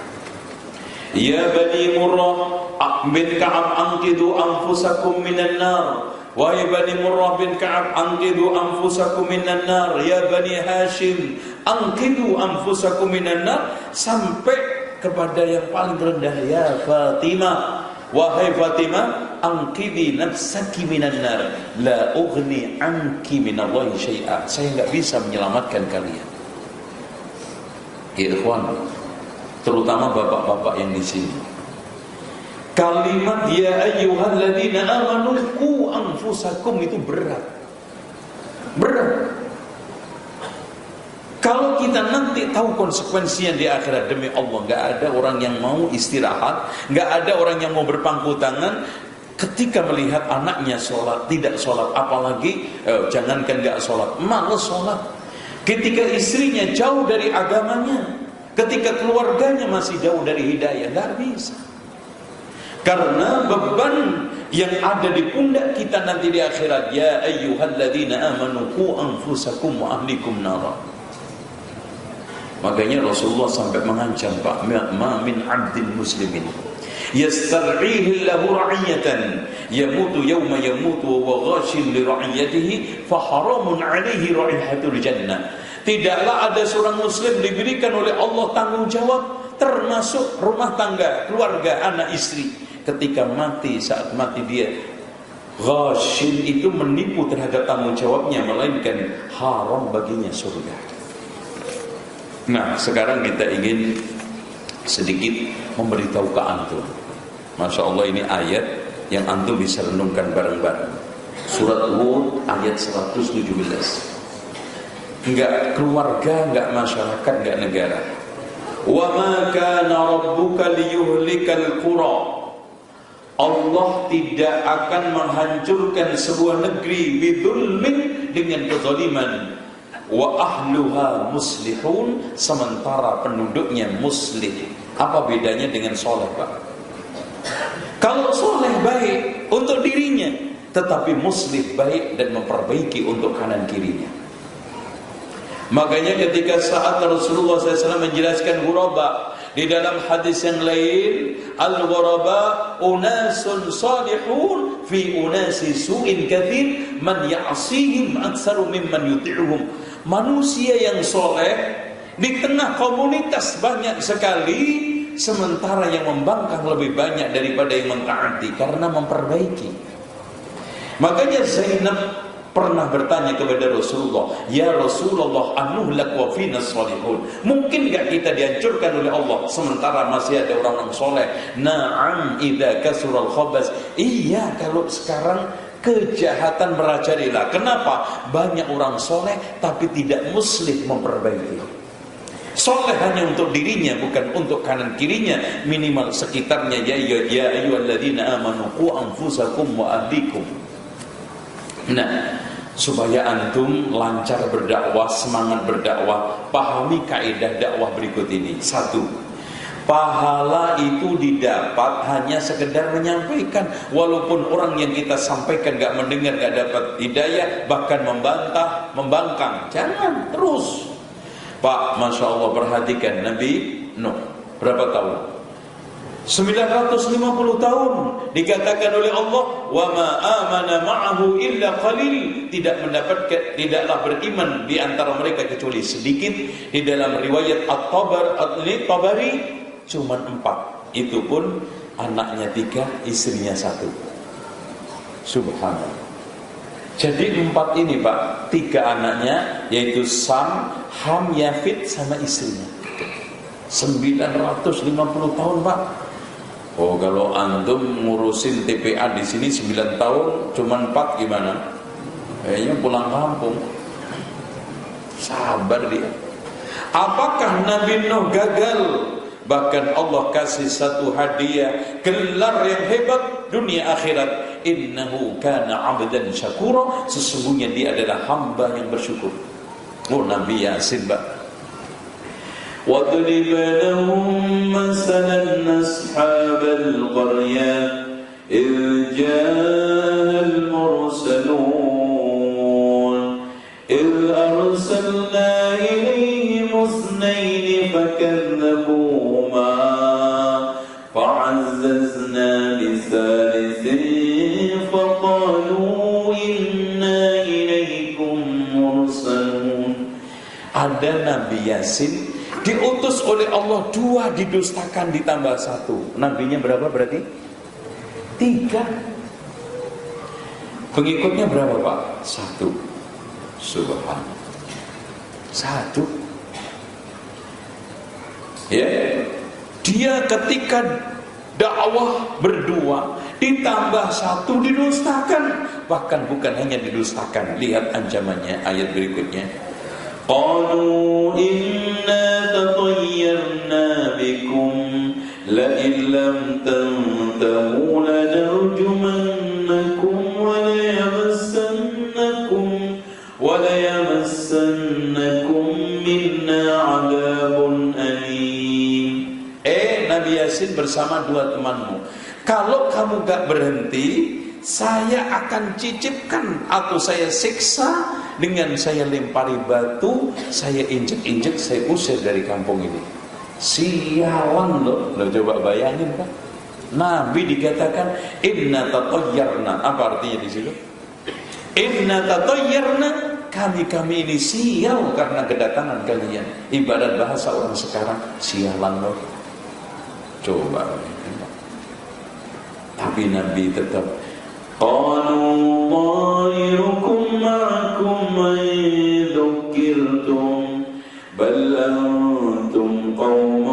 Ya Bani Murrah bin Ka'ab, anqidu anfusakum minan nar. Wahai Bani Murrah bin Ka'ab, anqidu anfusakum minan nar. Ya Bani Hashim, anqidu anfusakum minan nar. Sampai kepada yang paling rendah, ya Fatimah, wahai Fatimah, anqidhi nafsaki minan nar, la ughni anki minallahi syai'a. Saya enggak bisa menyelamatkan kalian. Ya ikhwan, terutama bapak-bapak yang di sini, kalimat ya ayyuhalladzina amanu qu anfusakum itu berat. Kalau kita nanti tahu konsekuensinya di akhirat, demi Allah, nggak ada orang yang mau istirahat, nggak ada orang yang mau berpangku tangan ketika melihat anaknya sholat, tidak sholat, apalagi jangankan nggak sholat, malas sholat. Ketika istrinya jauh dari agamanya, ketika keluarganya masih jauh dari hidayah, nggak bisa. Karena beban yang ada di pundak kita nanti di akhirat, ya ayyuhalladzina amanu qu anfusakum wa ahlikum nara. Makanya Rasulullah sampai mengancam, Pak, ma min 'abdin muslimin yastar'ihi lahu ra'iyatan yamutu yawma yamutu wa ghashin li ra'iyatihi fa haramun 'alaihi ra'ihatul jannah. Tidaklah ada seorang muslim diberikan oleh Allah tanggung jawab, termasuk rumah tangga, keluarga, anak, istri. Ketika mati, saat mati dia ghashin, itu menipu terhadap tanggung jawabnya, melainkan haram baginya surga. Nah, sekarang kita ingin sedikit memberitahu ke antum. Masya Allah, ini ayat yang antum bisa renungkan bareng-bareng. Surat Hud ayat 117. Enggak keluarga, enggak masyarakat, enggak negara. Wa ma kana rabbuka liyuhlikal qura. Allah tidak akan menghancurkan sebuah negeri bidzulmin, dengan kezaliman. Wa ahluha muslihun, sementara penduduknya muslih. Apa bedanya dengan soleh, Pak? Kalau soleh baik, untuk dirinya, tetapi muslih baik dan memperbaiki untuk kanan kirinya. Makanya ketika saat Rasulullah SAW menjelaskan ghuraba di dalam hadis yang lain, al-ghuraba unasun salihun fi unasi su'in kathir man ya'sihim aktsaru mimman yuti'uhum. Manusia yang soleh di tengah komunitas banyak sekali, sementara yang membangkang lebih banyak daripada yang mentaati karena memperbaiki. Makanya Zainab pernah bertanya kepada Rasulullah, "Ya Rasulullah, anuhlak wa fina salihun." Mungkin enggak kita dihancurkan oleh Allah sementara masih ada orang-orang soleh? Na'am idza kasural khabas. Iya, kalau sekarang kejahatan merajalela. Kenapa? Banyak orang soleh tapi tidak muslih memperbaiki. Soleh hanya untuk dirinya, bukan untuk kanan kirinya, minimal sekitarnya. Ya ayyuhalladzina amanu qu anfusakum wa ahlikum. Nah, supaya antum lancar berdakwah, semangat berdakwah, pahami kaidah dakwah berikut ini. 1. Pahala itu didapat hanya sekedar menyampaikan. Walaupun orang yang kita sampaikan gak mendengar, gak dapat hidayah, bahkan membantah, membangkang, jangan terus. Pak, Masya Allah, perhatikan Nabi Nuh berapa tahun? 950 tahun. Dikatakan oleh Allah, wa ma amana ma'ahu illa qalil. Tidaklah beriman di antara mereka kecuali sedikit. Di dalam riwayat At-Tabari cuma 4. Itu pun anaknya 3, istrinya 1. Subhanallah. Jadi 4 ini Pak, 3 anaknya yaitu Sam, Ham, Yafid sama istrinya. 950 tahun Pak. Oh, kalau antum ngurusin TPA di sini 9 tahun cuma 4 gimana? Kayaknya pulang kampung. Sabar dia. Apakah Nabi Nuh gagal? Bahkan Allah kasih satu hadiah, gelar yang hebat dunia akhirat. Innahu kana 'abdan syakura. Sesungguhnya dia adalah hamba yang bersyukur. Oh, Nabi Yasin, Pak. وَاضْرِبْ لَهُم مَّثَلًا أَصْحَابَ الْقَرْيَةِ إِذْ جَاءَ الْمُرْسَلُونَ إِذْ أَرْسَلْنَا إِلَيْهِمُ اثْنَيْنِ فَكَذَّبُوهُمَا فَعَزَّزْنَا بِثَالِثٍ فَقَالُوا إِنَّا إِلَيْكُمْ مُرْسَلُونَ. Ada Nabi Yasin diutus oleh Allah, 2 didustakan ditambah 1. Nabinya berapa berarti? 3. Pengikutnya berapa Pak? 1. Subhanallah. 1. Ya, dia ketika dakwah berdua ditambah 1 didustakan. Bahkan bukan hanya didustakan. Lihat ancamannya ayat berikutnya. قالوا إنا تطيرنا بكم لئن لم تنتهوا لنرجمنكم وليمسنكم منا عذاب أليم. Nabi Yasin bersama 2 temanmu, kalau kamu gak berhenti, saya akan cicipkan atau saya siksa dengan saya lempari batu, saya injek-injek, saya usir dari kampung ini. Sialan loh. Coba bayangin Pak. Nabi dikatakan inna tatayyarna. Apa artinya di situ? Inna tatayyarna, kami ini sial karena kedatangan kalian. Ibarat bahasa orang sekarang, sialan loh. Coba. Tapi Nabi tetap قالوا طائركم معكم إن ذكرتم بل أنتم قوم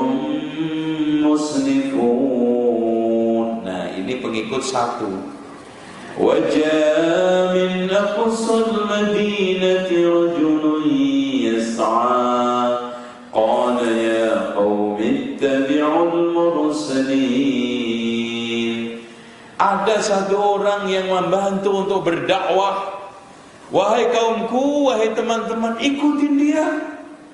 مسرفون. Nah, ini pengikut 1. وجاء من أقصى المدينة رجل يسعى قال يا قوم اتبعوا المرسلين. Ada 1 orang yang membantu untuk berdakwah. Wahai kaumku, wahai teman-teman, ikutin dia.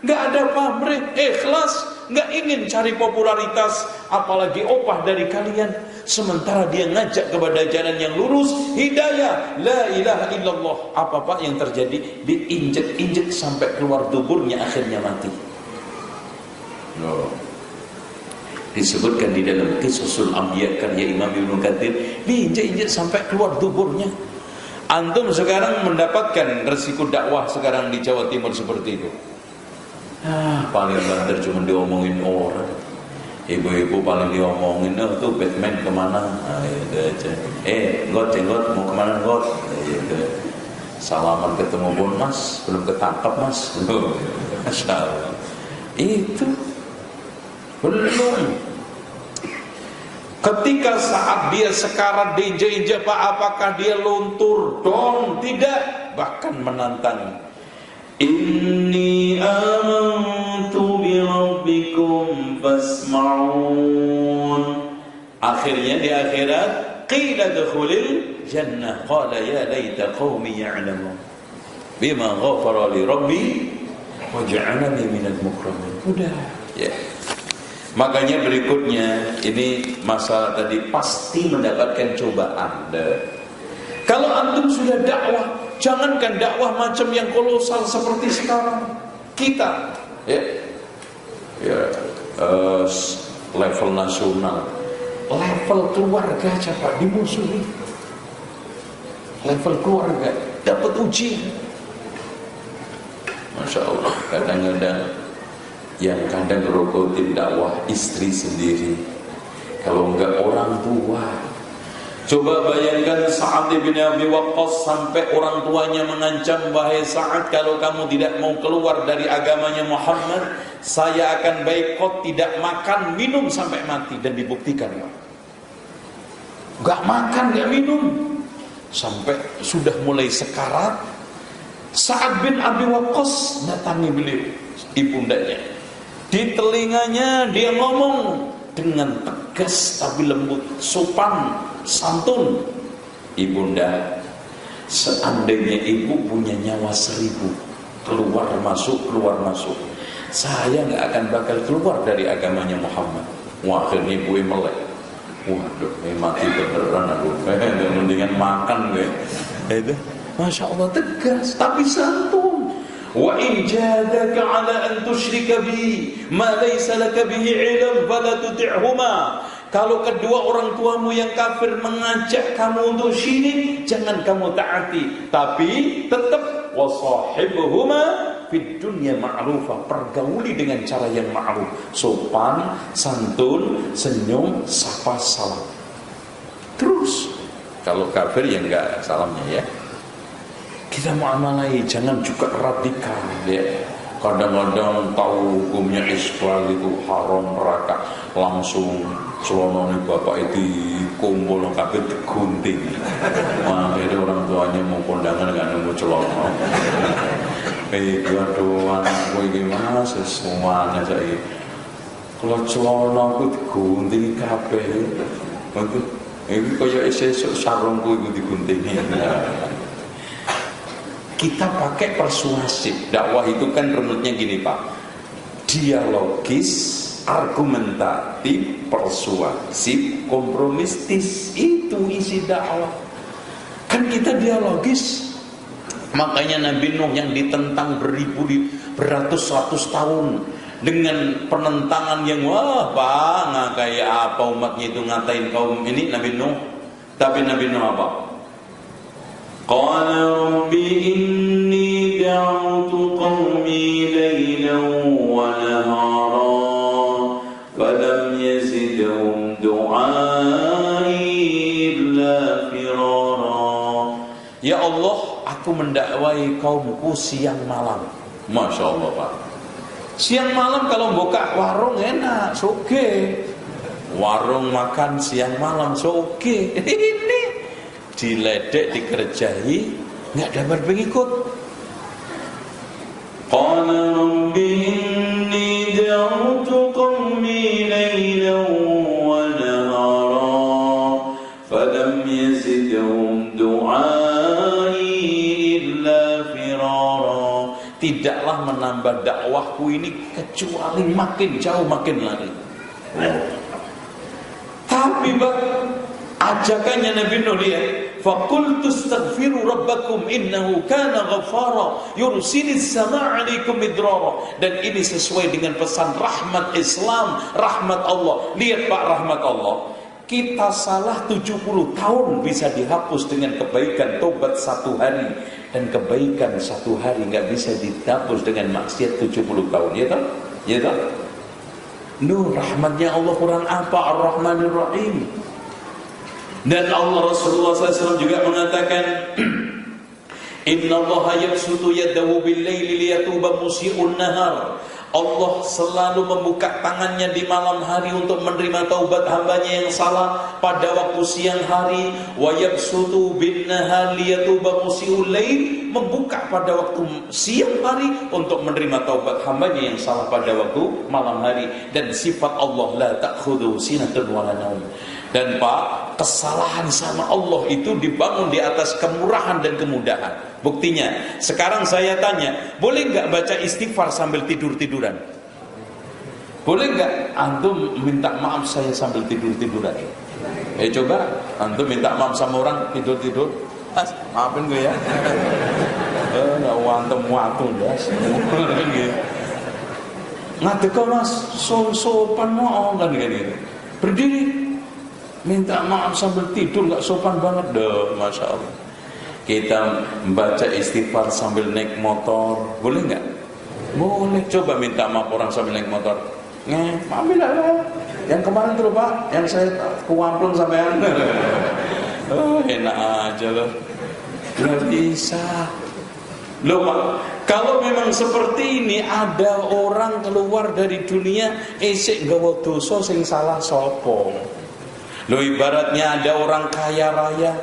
Gak ada pamrih, ikhlas, gak ingin cari popularitas, apalagi opah dari kalian. sementara dia ngajak kepada jalan yang lurus, hidayah, la ilaha illallah. Apa-apa yang terjadi, diinjek-injek sampai keluar duburnya, akhirnya mati. Disebutkan di dalam Qisasul Anbiya karya Imam Ibnu Katsir, diinjek-injek sampai keluar duburnya. Antum sekarang mendapatkan resiko dakwah sekarang di Jawa Timur seperti itu. Paling banter cuma diomongin orang. Ibu-ibu paling diomongin, tuh Batman kemana? Itu aja. Jenggot mau kemana got? Gitu. Salaman ketemu pun mas, belum ketangkap mas. Masya Allah. Itu belum. Ketika saat dia sekarat diinjak-injak, Pak, apakah dia luntur? Dong, tidak. Bahkan menantang. Inni amantu bi rabbikum fasma'un. Akhirnya di akhirat, qila dukhulil jannah, qala ya laita qaumi ya'lamun bima ghafara li rabbi wa ja'alani minal mukramin. Udah, ya. Makanya berikutnya, ini masalah tadi pasti mendapatkan cobaan. Kalau antum sudah dakwah, jangankan dakwah macam yang kolosal seperti sekarang kita, level nasional, level keluarga aja Pak dimusuhi. Level keluarga dapat ujian. Masya Allah, kadang-kadang yang kadang ngerogotin dakwah istri sendiri, kalau enggak orang tua. Coba bayangkan Sa'ad bin Abi Waqqas sampai orang tuanya mengancam, wahai Sa'ad, kalau kamu tidak mau keluar dari agamanya Muhammad, saya akan boikot, tidak makan minum sampai mati. Dan dibuktikan, enggak makan, enggak minum sampai sudah mulai sekarat. Sa'ad bin Abi Waqqas datangi beliau, ibundanya. Di telinganya dia ngomong dengan tegas tapi lembut, sopan, santun. Ibunda, seandainya ibu punya nyawa 1000, keluar masuk, saya nggak akan bakal keluar dari agamanya Muhammad. Wah, akhirnya ibu melek. Waduh, mati beneran aku. Mendingan makan gue. Itu, Masya Allah, tegas tapi santun. Wa in jahadaka ala an tusyrika bi ma laysa laka bihi ilm fala tuti'huma. Kalau kedua orang tuamu yang kafir mengajak kamu untuk syirik, jangan kamu taati, tapi tetap wasahibhuma fid dunya ma'rufa, pergauli dengan cara yang ma'ruf, sopan, santun, senyum, sapa, salam. Terus kalau kafir ya enggak salamnya ya. Kita muamalai, jangan juga radikal ya. Kadang-kadang tahu hukumnya Islam itu haram neraka, langsung celana bapak itu kumpul kabeh digunting. Akhirnya orang tuanya mau kondangan enggak nemu celana. Aduh anakku iki Mas semuanya saiki. Kalau celana ku digunting kabeh. Iki kaya sesuk sarungku iku digunting. Kita pakai persuasif. Dakwah itu kan runutnya gini Pak, dialogis, argumentatif, persuasif, kompromistis. Itu isi dakwah. Kan kita dialogis. Makanya Nabi Nuh yang ditentang beratus-ratus tahun dengan penentangan yang wah Pak, nggak kayak apa umatnya itu ngatain kaum ini Nabi Nuh. Tapi Nabi Nuh apa? Qala rabbi inni da'utu qawmi laylan wa nahara falam yazidhum du'ai illa firara. Ya Allah, aku mendakwai kaumku siang malam. Masya Allah Pak. Siang malam kalau buka warung enak, soge. Warung makan siang malam soge. Ini diledek, dikerjai, nggak dapat pengikut. Qala rabbi inni da'utu qawmi laylan wa nahara falam yazidhum du'ai illa firara. Tidaklah menambah dakwahku ini kecuali makin jauh makin lari. Tapi Ajakannya Nabi Nuh lihat, faqultu astaghfiru rabbakum innahu kana ghaffara yursilis samaa'a 'alaikum midrara. Dan ini sesuai dengan pesan rahmat Islam, rahmat Allah. Lihat Pak, rahmat Allah. Kita salah 70 tahun bisa dihapus dengan kebaikan tobat 1 hari, dan kebaikan 1 hari nggak bisa dihapus dengan maksiat 70 tahun. Ya tak? Ya tak? Nuh, rahmatnya Allah kurang apa? Ar-Rahmanir Rahim. Dan Allah Rasulullah SAW juga mengatakan, Inna Allah yabsutu yadahu bil-laili liyatuba musi'un nahar. Allah selalu membuka tangannya di malam hari untuk menerima taubat hambanya yang salah pada waktu siang hari. Wa yabsutu bin nahar liyatuba musi'ul lail, membuka pada waktu siang hari untuk menerima taubat hambanya yang salah pada waktu malam hari. Dan sifat Allah la ta'khudhu sinatun wa la naum. Dan Pak, kesalahan sama Allah itu dibangun di atas kemurahan dan kemudahan. Buktinya, sekarang saya tanya, boleh nggak baca istighfar sambil tidur-tiduran? Boleh nggak antum minta maaf saya sambil tidur-tiduran? Coba antum minta maaf sama orang tidur-tidur. Mas, maafin gue ya. Nggak wantem-wantem ya. Ngadek kok Mas, sopan mau kan gitu. Berdiri. Minta maaf sambil tidur nggak sopan banget deh, masya Allah. Kita membaca istighfar sambil naik motor, boleh nggak? Boleh. Coba minta maaf orang sambil naik motor. Ambil lah. Yang kemarin tuh Pak, yang saya kuamplung sampean. Enak aja loh. Nggak bisa. Loh Pak, kalau memang seperti ini ada orang keluar dari dunia, esek gawa dosa sing salah sopo. Loh, ibaratnya ada orang kaya raya,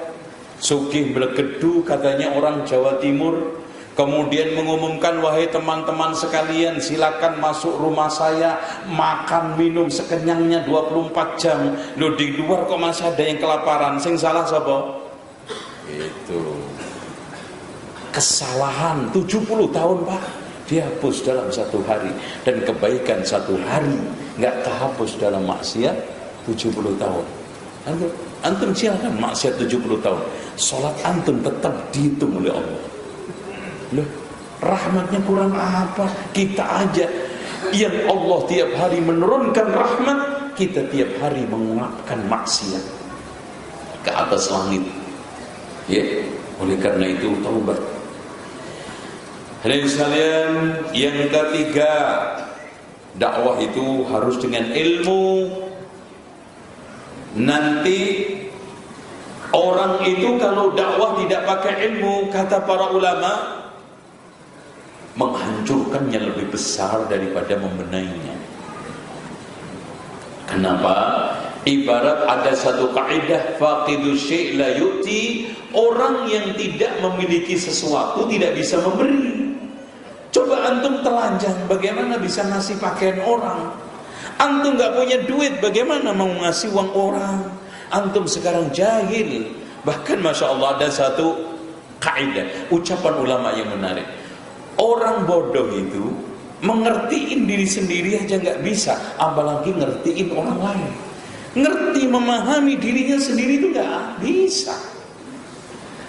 sugih blegedu katanya orang Jawa Timur, kemudian mengumumkan, wahai teman-teman sekalian, silakan masuk rumah saya, makan minum sekenyangnya 24 jam. Loh, di luar kok masih ada yang kelaparan, sing salah sapa? Itu kesalahan 70 tahun Pak dihapus dalam 1 hari, dan kebaikan 1 hari nggak terhapus dalam maksiat 70 tahun. Antum silakan maksiat 70 tahun, sholat antum tetap dihitung oleh Allah. Loh, rahmatnya kurang apa? Kita aja yang Allah tiap hari menurunkan rahmat, kita tiap hari menguapkan maksiat ke atas langit. Ya, oleh karena itu taubat. Hadirin sekalian, yang ketiga, dakwah itu harus dengan ilmu. Nanti orang itu kalau dakwah tidak pakai ilmu, kata para ulama, menghancurkannya lebih besar daripada membenainya. Kenapa? Ibarat ada satu kaidah, faqidu syai' la yu'ti, orang yang tidak memiliki sesuatu tidak bisa memberi. Coba antum telanjang, bagaimana bisa ngasih pakaian orang? Antum gak punya duit, bagaimana mau ngasih uang orang? Antum sekarang jahil. Bahkan Masya Allah ada satu kaidah, ucapan ulama yang menarik. Orang bodoh itu mengertiin diri sendiri aja gak bisa, apalagi ngertiin orang lain. Ngerti, memahami dirinya sendiri itu gak bisa.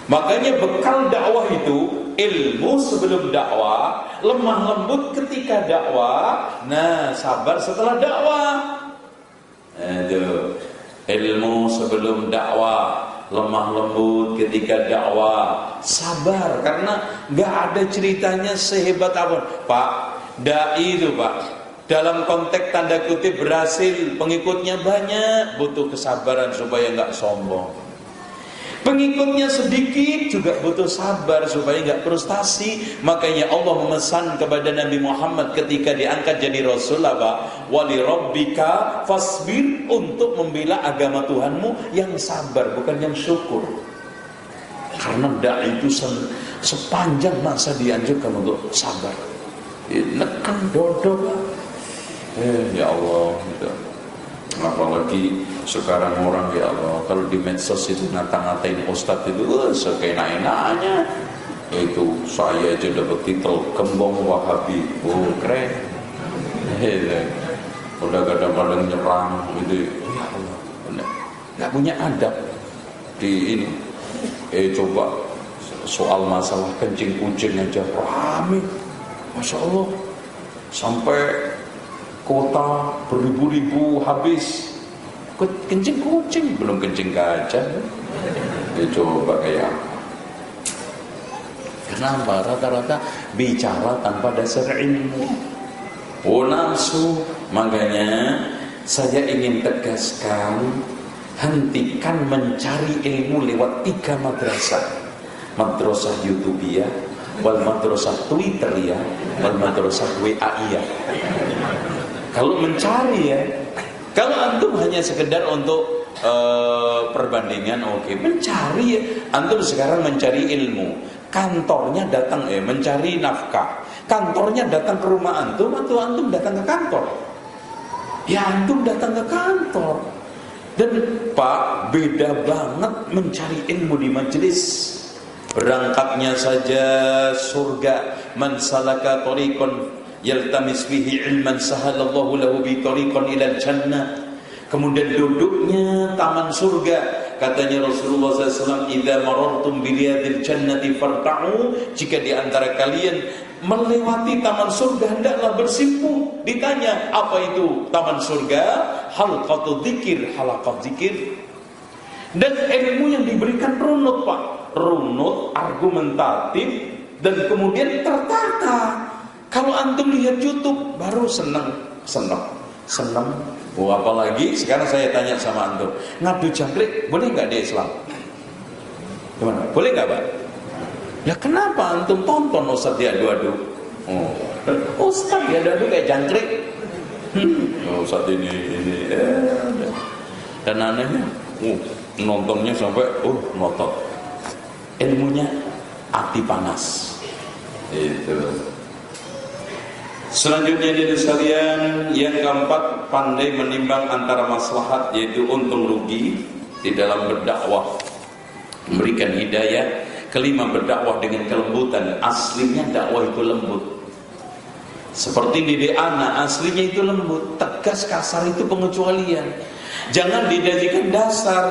Makanya bekal dakwah itu ilmu sebelum dakwah, lemah lembut ketika dakwah, nah sabar setelah dakwah. Aduh, ilmu sebelum dakwah, lemah lembut ketika dakwah, sabar, karena nggak ada ceritanya sehebat apa. Pak, dai itu Pak, dalam konteks tanda kutip berhasil, pengikutnya banyak, butuh kesabaran supaya nggak sombong. Pengikutnya sedikit juga butuh sabar supaya nggak frustasi. Makanya Allah memesan kepada Nabi Muhammad ketika diangkat jadi Rasul apa? Wali Rabbika fasbir, untuk membela agama Tuhanmu yang sabar, bukan yang syukur. Karena dai itu sepanjang masa dianjurkan untuk sabar. Nekan dodo. Ya Allah, gitu. Apalagi sekarang orang, ya Allah, kalau di medsos itu ngata-ngatain ustadz itu sekena-enaknya. Itu saya aja dapat titel gembong Wahabi. Oh keren. Udah kadang-kadang nyerang gitu. Ya Allah, nggak punya adab. di ini. Coba soal masalah kencing kucing aja rame, Masya Allah, sampai kota beribu-ribu habis kencing kucing, belum kencing gajah. Coba kayak kenapa? Rata-rata bicara tanpa dasar ilmu, nafsu. Makanya saya ingin tegaskan, hentikan mencari ilmu lewat 3 madrasah. Madrasah YouTubiyah, wal madrasah Twitteriyah, wal madrasah WA-iyah. Kalau mencari ya, kalau antum hanya sekedar untuk perbandingan, oke. Mencari ya, antum sekarang mencari ilmu, kantornya datang mencari nafkah, kantornya datang ke rumah antum atau antum datang ke kantor? Ya antum datang ke kantor. Dan Pak, beda banget mencari ilmu di majelis. Berangkatnya saja surga, man salaka tariqan yaltamis bihi ilman sahalallahu lahu bi tariqan ilal jannah. Kemudian duduknya taman surga, katanya Rasulullah SAW, idza marartum bi riyadil jannati farta'u, jika di antara kalian melewati taman surga hendaklah bersimpuh. Ditanya, apa itu taman surga? Halqatu dzikir, halaqat zikir. Dan ilmu yang diberikan runut, Pak, runut, argumentatif, dan kemudian tertata. Kalau antum lihat YouTube baru senang. Apalagi sekarang saya tanya sama antum, ngadu jangkrik boleh nggak di Islam? Gimana? Boleh nggak, Pak? Ya kenapa antum tonton Ustaz diadu-adu? Ustaz diadu-adu kayak jangkrik. Ustaz ini. Dan anehnya, nontonnya sampai ngotot. Ilmunya api panas. Itu. Selanjutnya dari sekalian, yang keempat, pandai menimbang antara maslahat, yaitu untung rugi di dalam berdakwah, memberikan hidayah. Kelima, berdakwah dengan kelembutan. Aslinya dakwah itu lembut. Seperti didik anak, aslinya itu lembut. Tegas kasar itu pengecualian. Jangan dijadikan dasar.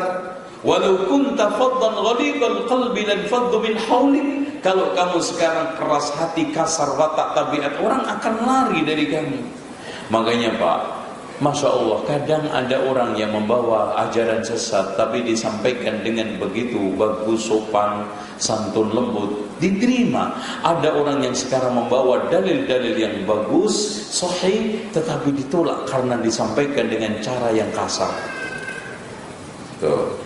Walau kunta faddan ghalidhal qalbi lan faddu min haulik. Kalau kamu sekarang keras hati, kasar watak, tabiat, orang akan lari dari kamu. Makanya Pak, Masya Allah, kadang ada orang yang membawa ajaran sesat, tapi disampaikan dengan begitu bagus, sopan, santun, lembut, diterima. Ada orang yang sekarang membawa dalil-dalil yang bagus, sahih, tetapi ditolak karena disampaikan dengan cara yang kasar. Tuh.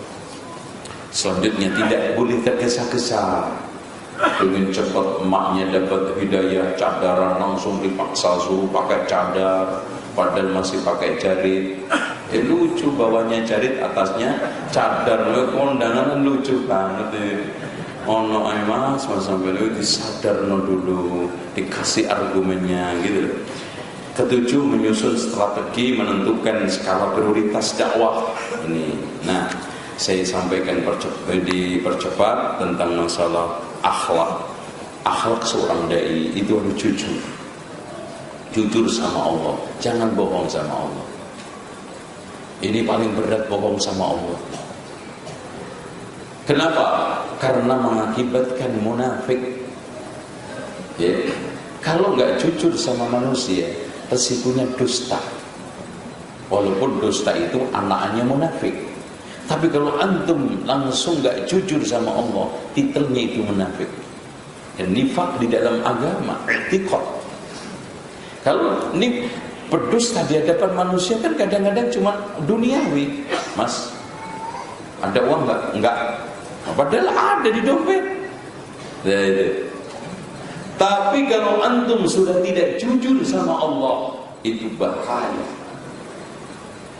Selanjutnya, tidak boleh tergesa-gesa. Ingin cepat emaknya dapat hidayah, cadaran langsung dipaksa suruh pakai cadar, padahal masih pakai jarit. Lucu bawahnya jarit, atasnya cadar. Kondangan lucu banget. Ono mas sampai disadar dulu, dikasih argumennya gitu. Ketujuh, menyusun strategi, menentukan skala prioritas dakwah ini. Nah, saya sampaikan dipercepat tentang masalah akhlak. Akhlak seorang dai itu harus jujur sama Allah, jangan bohong sama Allah. Ini paling berat, bohong sama Allah. Kenapa? Karena mengakibatkan munafik. Ya. Kalau nggak jujur sama manusia, resikonya dusta. Walaupun dusta itu anaknya munafik. Tapi kalau antum langsung gak jujur sama Allah, titelnya itu munafik. Dan nifak di dalam agama, i'tiqad. Kalau ini berdusta di hadapan manusia kan kadang-kadang cuma duniawi. Mas, ada uang gak? Enggak. Padahal ada di dompet. Tapi kalau antum sudah tidak jujur sama Allah, itu bahaya.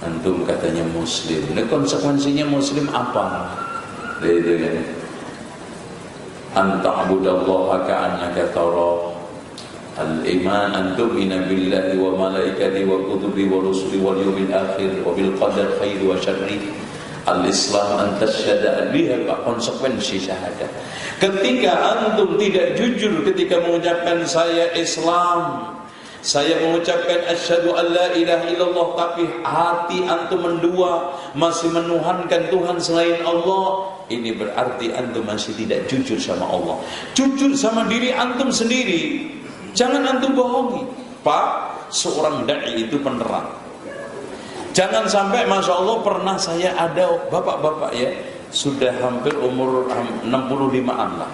Antum katanya muslim. Nah, konsekuensinya muslim apa? Itu kan. Anta'budallaha ka'annaka tara. Al-iman antum ina billahi wa malaikati wa kutubi wa rusuli wal yawmil akhir wa bil qadar khairi wa syarri. Al-Islam antasyhada biha, konsekuensi syahadat. Ketika antum tidak jujur ketika mengucapkan saya Islam, saya mengucapkan asyhadu an la ilaha illallah, tapi hati antum mendua, masih menuhankan Tuhan selain Allah, ini berarti antum masih tidak jujur sama Allah. Jujur sama diri antum sendiri. Jangan antum bohongi. Pak, seorang dai itu penerang. Jangan sampai, Masya Allah, pernah saya ada bapak-bapak ya, sudah hampir umur 65-an lah,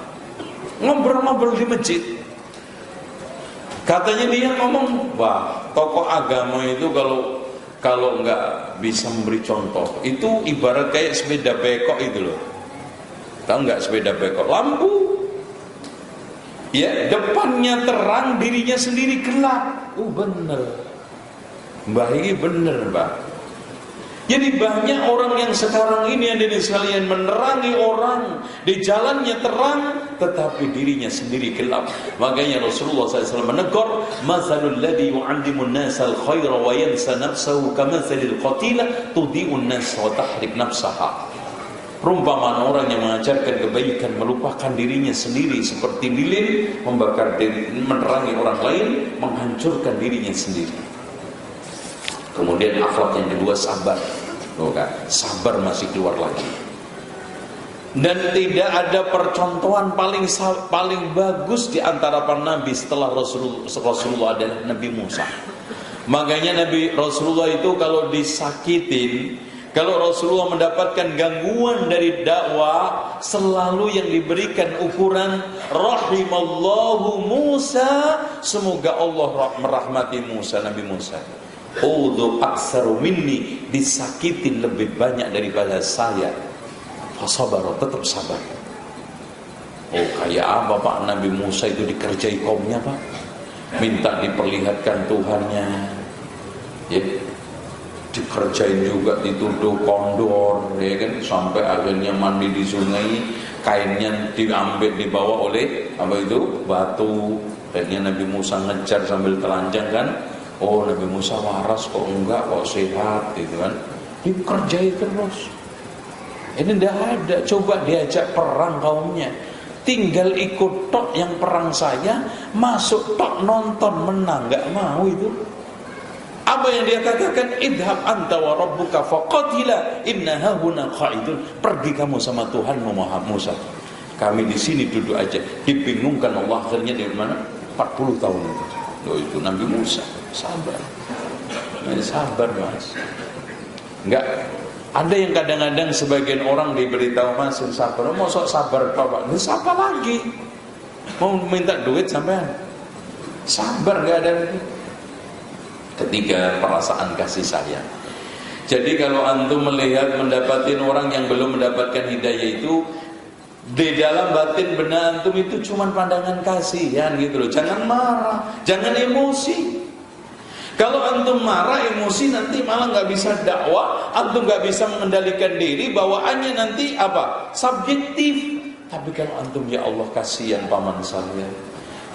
ngobrol-ngobrol di masjid. Katanya dia ngomong, wah, tokoh agama itu kalau nggak bisa memberi contoh, itu ibarat kayak sepeda bekok itu loh. Tahu nggak sepeda bekok? Lampu, ya, depannya terang, dirinya sendiri gelap. Bener, Mbah, ini bener, Mbah. Jadi banyak orang yang sekarang ini ada di sekalian menerangi orang, di jalannya terang, tetapi dirinya sendiri gelap. Makanya Rasulullah SAW menegur, "Matsalul ladzi yu'allimun nasal khaira wa yansa nafsahu kamatsalil qatilah tudhi'un nas wa tahrik nafsaha." Perumpamaan orang yang mengajarkan kebaikan melupakan dirinya sendiri seperti lilin membakar diri, menerangi orang lain, menghancurkan dirinya sendiri. Kemudian akhlak yang kedua, sabar. Sabar masih keluar lagi. Dan tidak ada percontohan paling bagus di antara para nabi setelah Rasulullah adalah Nabi Musa. Makanya Nabi Rasulullah itu kalau disakitin, kalau Rasulullah mendapatkan gangguan dari dakwah, selalu yang diberikan ukuran rahimallahu Musa, semoga Allah merahmati Musa, Nabi Musa. Udhu aksaru minni, disakitin lebih banyak daripada saya. Fasabar, tetap sabar. Kayak apa Pak Nabi Musa itu dikerjai kaumnya Pak? Minta diperlihatkan Tuhannya, ya, dikerjain juga, dituduh kondor, ya kan, sampai akhirnya mandi di sungai, kainnya diambil, dibawa oleh apa itu, batu. Akhirnya Nabi Musa ngejar sambil telanjang kan. Nabi Musa waras kok enggak, kok sehat gitu kan. Dikerjai terus. Ini tidak ada. Coba diajak perang kaumnya, tinggal ikut tok yang perang saya, masuk tok nonton menang, enggak mau itu. Apa yang dia katakan? Idhab anta wa rabbuka faqatila inna hahuna qa'idun. Pergi kamu sama Tuhanmu Musa. Kami di sini duduk aja. Dibingungkan Allah, akhirnya di mana? 40 tahun itu. Itu Nabi Musa. Sabar. Sabar Mas. Enggak. Ada yang kadang-kadang sebagian orang diberitahu Mas sabar. Mau sok sabar Pak. Siapa lagi? Mau minta duit sampean? Sabar enggak ada lagi. Ketiga, perasaan kasih sayang. Jadi kalau antum melihat mendapatin orang yang belum mendapatkan hidayah itu, di dalam batin benak antum itu cuma pandangan kasihan gitu loh. Jangan marah, jangan emosi. Kalau antum marah, emosi, nanti malah nggak bisa dakwah, antum nggak bisa mengendalikan diri, bawaannya nanti apa? Subjektif. Tapi kalau antum, ya Allah kasihan paman saya,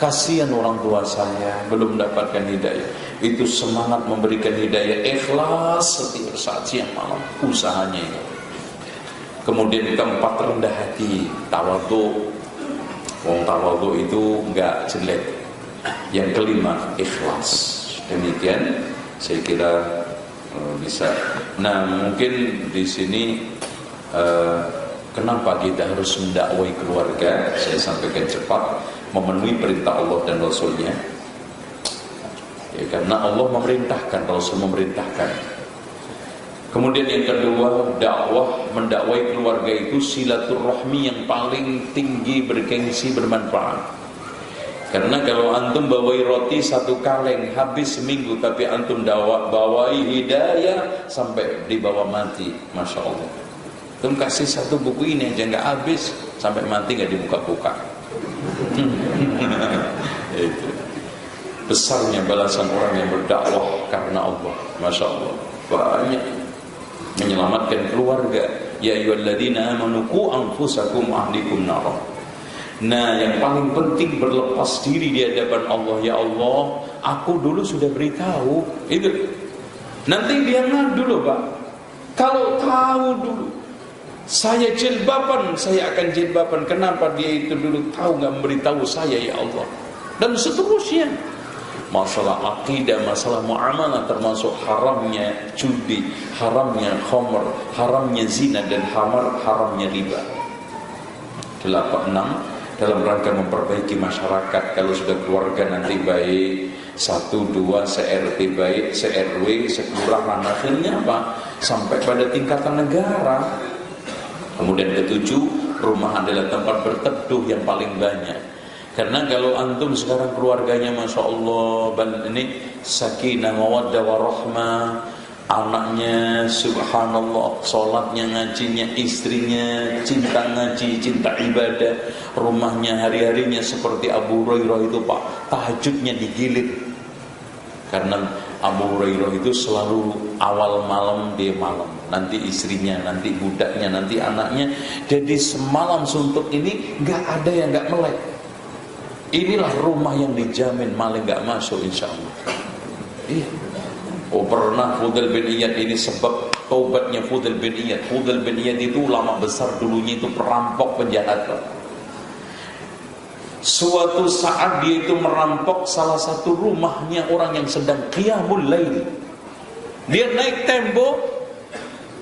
kasihan orang tua saya belum mendapatkan hidayah, itu semangat memberikan hidayah, ikhlas setiap saat siang malam usahanya itu. Kemudian keempat, rendah hati, tawadhu. Wong tawadhu itu enggak jelek. Yang kelima, ikhlas. Demikian saya kira bisa. Nah, mungkin di sini kenapa kita harus mendakwai keluarga? Saya sampaikan cepat, memenuhi perintah Allah dan Rasulnya. Ya, karena Allah memerintahkan, Rasul memerintahkan. Kemudian yang kedua, mendakwai keluarga itu silaturahmi yang paling tinggi, bergengsi, bermanfaat. Karena kalau antum bawai roti satu kaleng habis seminggu, tapi antum bawai hidayah sampai dibawa mati, Masya Allah. Antum kasih satu buku ini aja nggak habis, sampai mati nggak dibuka-buka. Itu besarnya balasan orang yang berdakwah karena Allah, Masya Allah. Banyak menyelamatkan keluarga. Ya ayyuhalladzina amanu qu anfusakum ahlikum nar. Nah, yang paling penting berlepas diri di hadapan Allah. Ya Allah, aku dulu sudah beritahu itu. Nanti dia ngadu loh Pak. Kalau tahu dulu saya jilbaban, saya akan jilbaban. Kenapa dia itu dulu tahu nggak memberitahu saya, ya Allah? Dan seterusnya. Masalah akidah, masalah muamalah, termasuk haramnya judi, haramnya khamr, haramnya zina, dan haramnya riba. 6 dalam rangka memperbaiki masyarakat. Kalau sudah keluarga nanti baik, 1, 2, se-RT baik, se-RW, sekelurahan, akhirnya apa? Sampai pada tingkatan negara. Kemudian ke-7, rumah adalah tempat berteduh yang paling banyak. Karena kalau antum sekarang keluarganya Masya Allah, ini sakinah, mawaddah, warahmah, anaknya subhanallah, sholatnya, ngajinya, istrinya cinta ngaji, cinta ibadah, rumahnya hari-harinya seperti Abu Hurairah itu Pak, tahajudnya digilir. Karena Abu Hurairah itu selalu awal malam dia malam, nanti istrinya, nanti budaknya, nanti anaknya. Jadi semalam suntuk ini gak ada yang gak melek. Inilah rumah yang dijamin maling gak masuk insya Allah. Iya. Oh pernah Fudail bin Iyad ini sebab taubatnya Fudail bin Iyad. Fudail bin Iyad itu ulama besar dulunya, itu perampok, penjahat. Suatu saat dia itu merampok salah satu rumahnya orang yang sedang qiyamul lail. Dia naik tembok,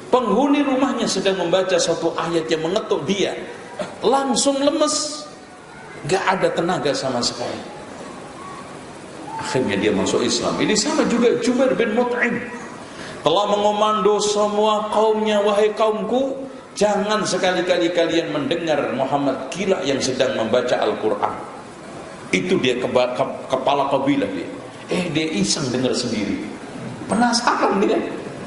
penghuni rumahnya sedang membaca suatu ayat yang mengetuk dia, langsung lemes, gak ada tenaga sama sekali. Akhirnya dia masuk Islam. Ini sama juga Jubair bin Mut'im, telah mengomando semua kaumnya, wahai kaumku, jangan sekali-kali kalian mendengar Muhammad gila yang sedang membaca Al-Quran. Itu dia kepala kabilah dia. Dia iseng dengar sendiri, penasaran dia,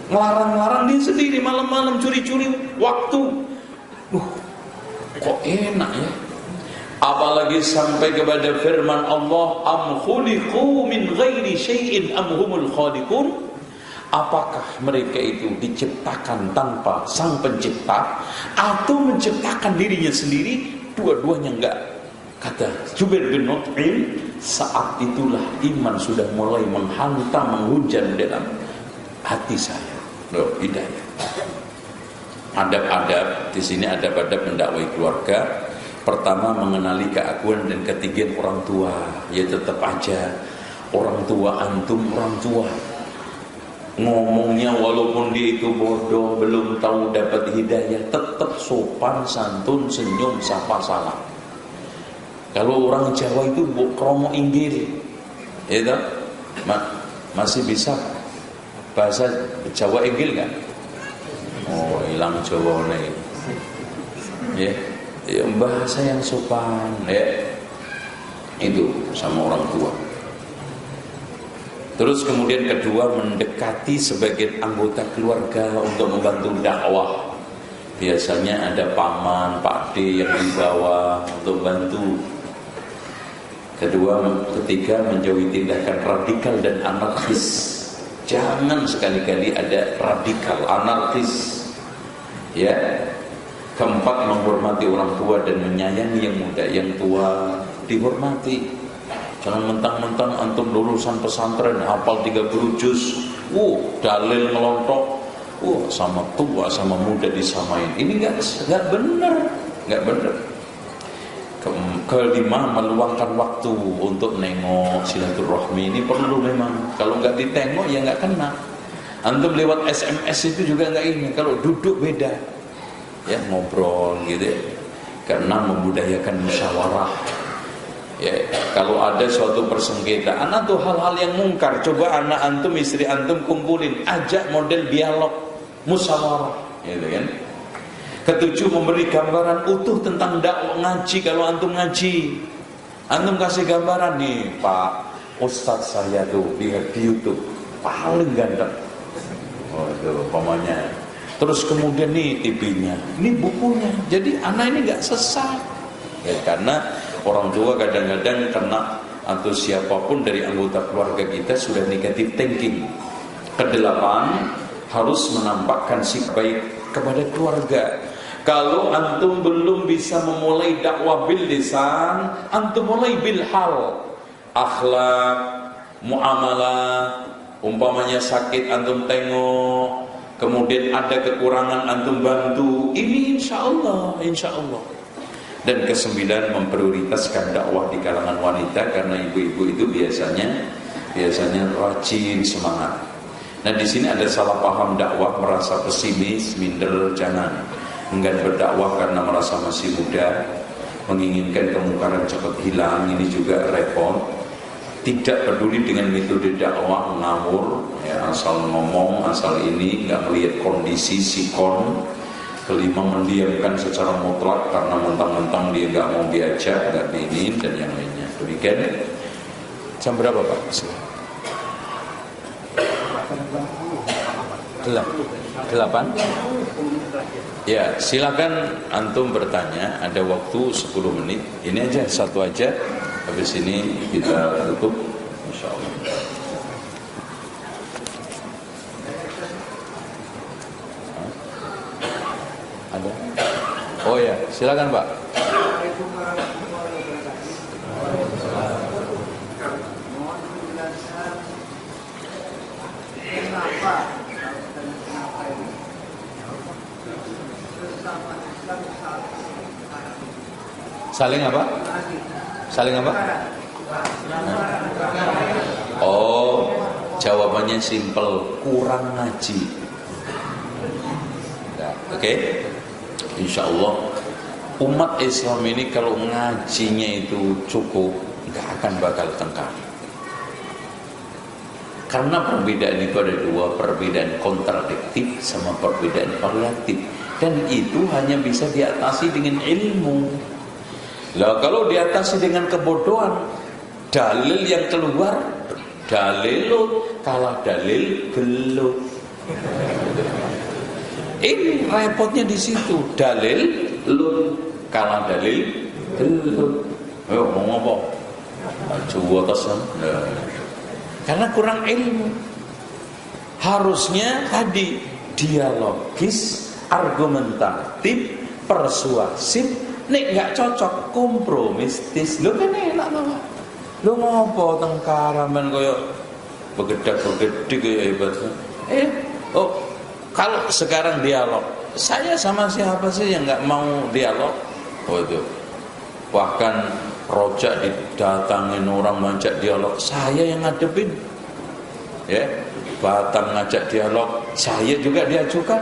ngelarang-larang dia sendiri, malam-malam curi-curi waktu. Kok enak ya. Apalagi sampai kepada firman Allah, am khuliqu min ghairi syai'in am humul khaliqun. Apakah mereka itu diciptakan tanpa sang pencipta atau menciptakan dirinya sendiri? Dua-duanya enggak. Kata Jubair bin Mut'im, saat itulah iman sudah mulai menghantam, menghujan dalam hati saya. Hidayah. Adab-adab di sini, adab-adab mendakwai keluarga. Pertama, mengenali keakuan, dan ketiga orang tua. Ya tetap aja orang tua antum orang tua. Ngomongnya walaupun dia itu bodoh, belum tahu dapat hidayah, tetap sopan, santun, senyum, sapa, salam. Kalau orang Jawa itu kromo inggil, ya toh? Masih bisa bahasa Jawa inggil kan? Oh, hilang Jawa nih. Ya. Bahasa yang sopan ya, itu sama orang tua. Terus kemudian kedua, mendekati sebagian anggota keluarga untuk membantu dakwah. Biasanya ada paman, Pak D yang dibawa untuk bantu. Ketiga, menjauhi tindakan radikal dan anarkis. Jangan sekali-kali ada radikal, anarkis. Ya. Keempat, menghormati orang tua dan menyayangi yang muda. Yang tua dihormati. Jangan mentang-mentang antum lulusan pesantren hafal 30 juz, dalil ngelontok, sama tua sama muda disamain. Ini enggak benar, enggak benar. Kelima, meluangkan waktu untuk nengok, silaturahmi. Ini perlu memang. Kalau enggak ditengok ya enggak kena. Antum lewat SMS itu juga enggak ini. Kalau duduk beda. Ya ngobrol gitu ya. Karena membudayakan musyawarah. Ya, kalau ada suatu persengketaan atau hal-hal yang mungkar, coba anak antum, istri antum kumpulin, ajak model dialog, musyawarah, gitu kan. Ketujuh, memberi gambaran utuh tentang dakwah ngaji. Kalau antum ngaji, antum kasih gambaran nih, Pak Ustadz saya tuh di YouTube paling ganteng. Waduh, pamannya. Terus kemudian nih TV-nya, ini bukunya. Jadi anak ini gak sesat. Ya, karena orang tua kadang-kadang kena, atau siapapun dari anggota keluarga kita sudah negative thinking. Kedelapan, harus menampakkan sikap baik kepada keluarga. Kalau antum belum bisa memulai dakwah bil lisan, antum mulai bil hal. Akhlak, muamalah, umpamanya sakit antum tengok, kemudian ada kekurangan antum bantu. Ini insya Allah. Dan kesembilan, memprioritaskan dakwah di kalangan wanita, karena ibu-ibu itu biasanya rajin, semangat. Nah di sini ada salah paham dakwah, merasa pesimis, minder. Jangan enggan berdakwah karena merasa masih muda. menginginkan kemungkaran cepat hilang, ini juga repot. Tidak peduli dengan metode dakwah, ngawur, ya, asal ngomong, asal ini, nggak melihat kondisi sikon. Kelima, mendiamkan secara mutlak karena mentang-mentang dia nggak mau diajak, nggak diinin, dan yang lainnya. Demikian. Jam berapa Pak? 8? Ya, silakan antum bertanya. Ada waktu 10 menit. Ini aja, satu aja. Habis ini kita tutup, insyaallah. Ada? Oh ya, silakan Pak. Saling apa? Saling apa? Oh, jawabannya simpel, kurang ngaji. Oke? Insyaallah umat Islam ini kalau ngajinya itu cukup, nggak akan bakal tengkar. Karena perbedaan itu ada dua, perbedaan kontradiktif sama perbedaan variatif, dan itu hanya bisa diatasi dengan ilmu. Lah kalau diatasi dengan kebodohan, dalil yang keluar dalil kalah dalil gelut. Ini repotnya di situ, dalil lut kalah dalil gelut. Ayo mau ngomong coba tesan. Karena kurang ilmu. Harusnya tadi dialogis, argumentatif, persuasif. Nek nggak cocok, kompromistis. Lo kan enak loh. Lo ngopo tengkara men koyo begedak-begedik kayak hebat. Kalau sekarang dialog, saya sama siapa sih yang nggak mau dialog? Oh itu. Bahkan rojak didatangin orang ngajak dialog, saya yang ngadepin. Ya, Batam ngajak dialog, saya juga diajukan.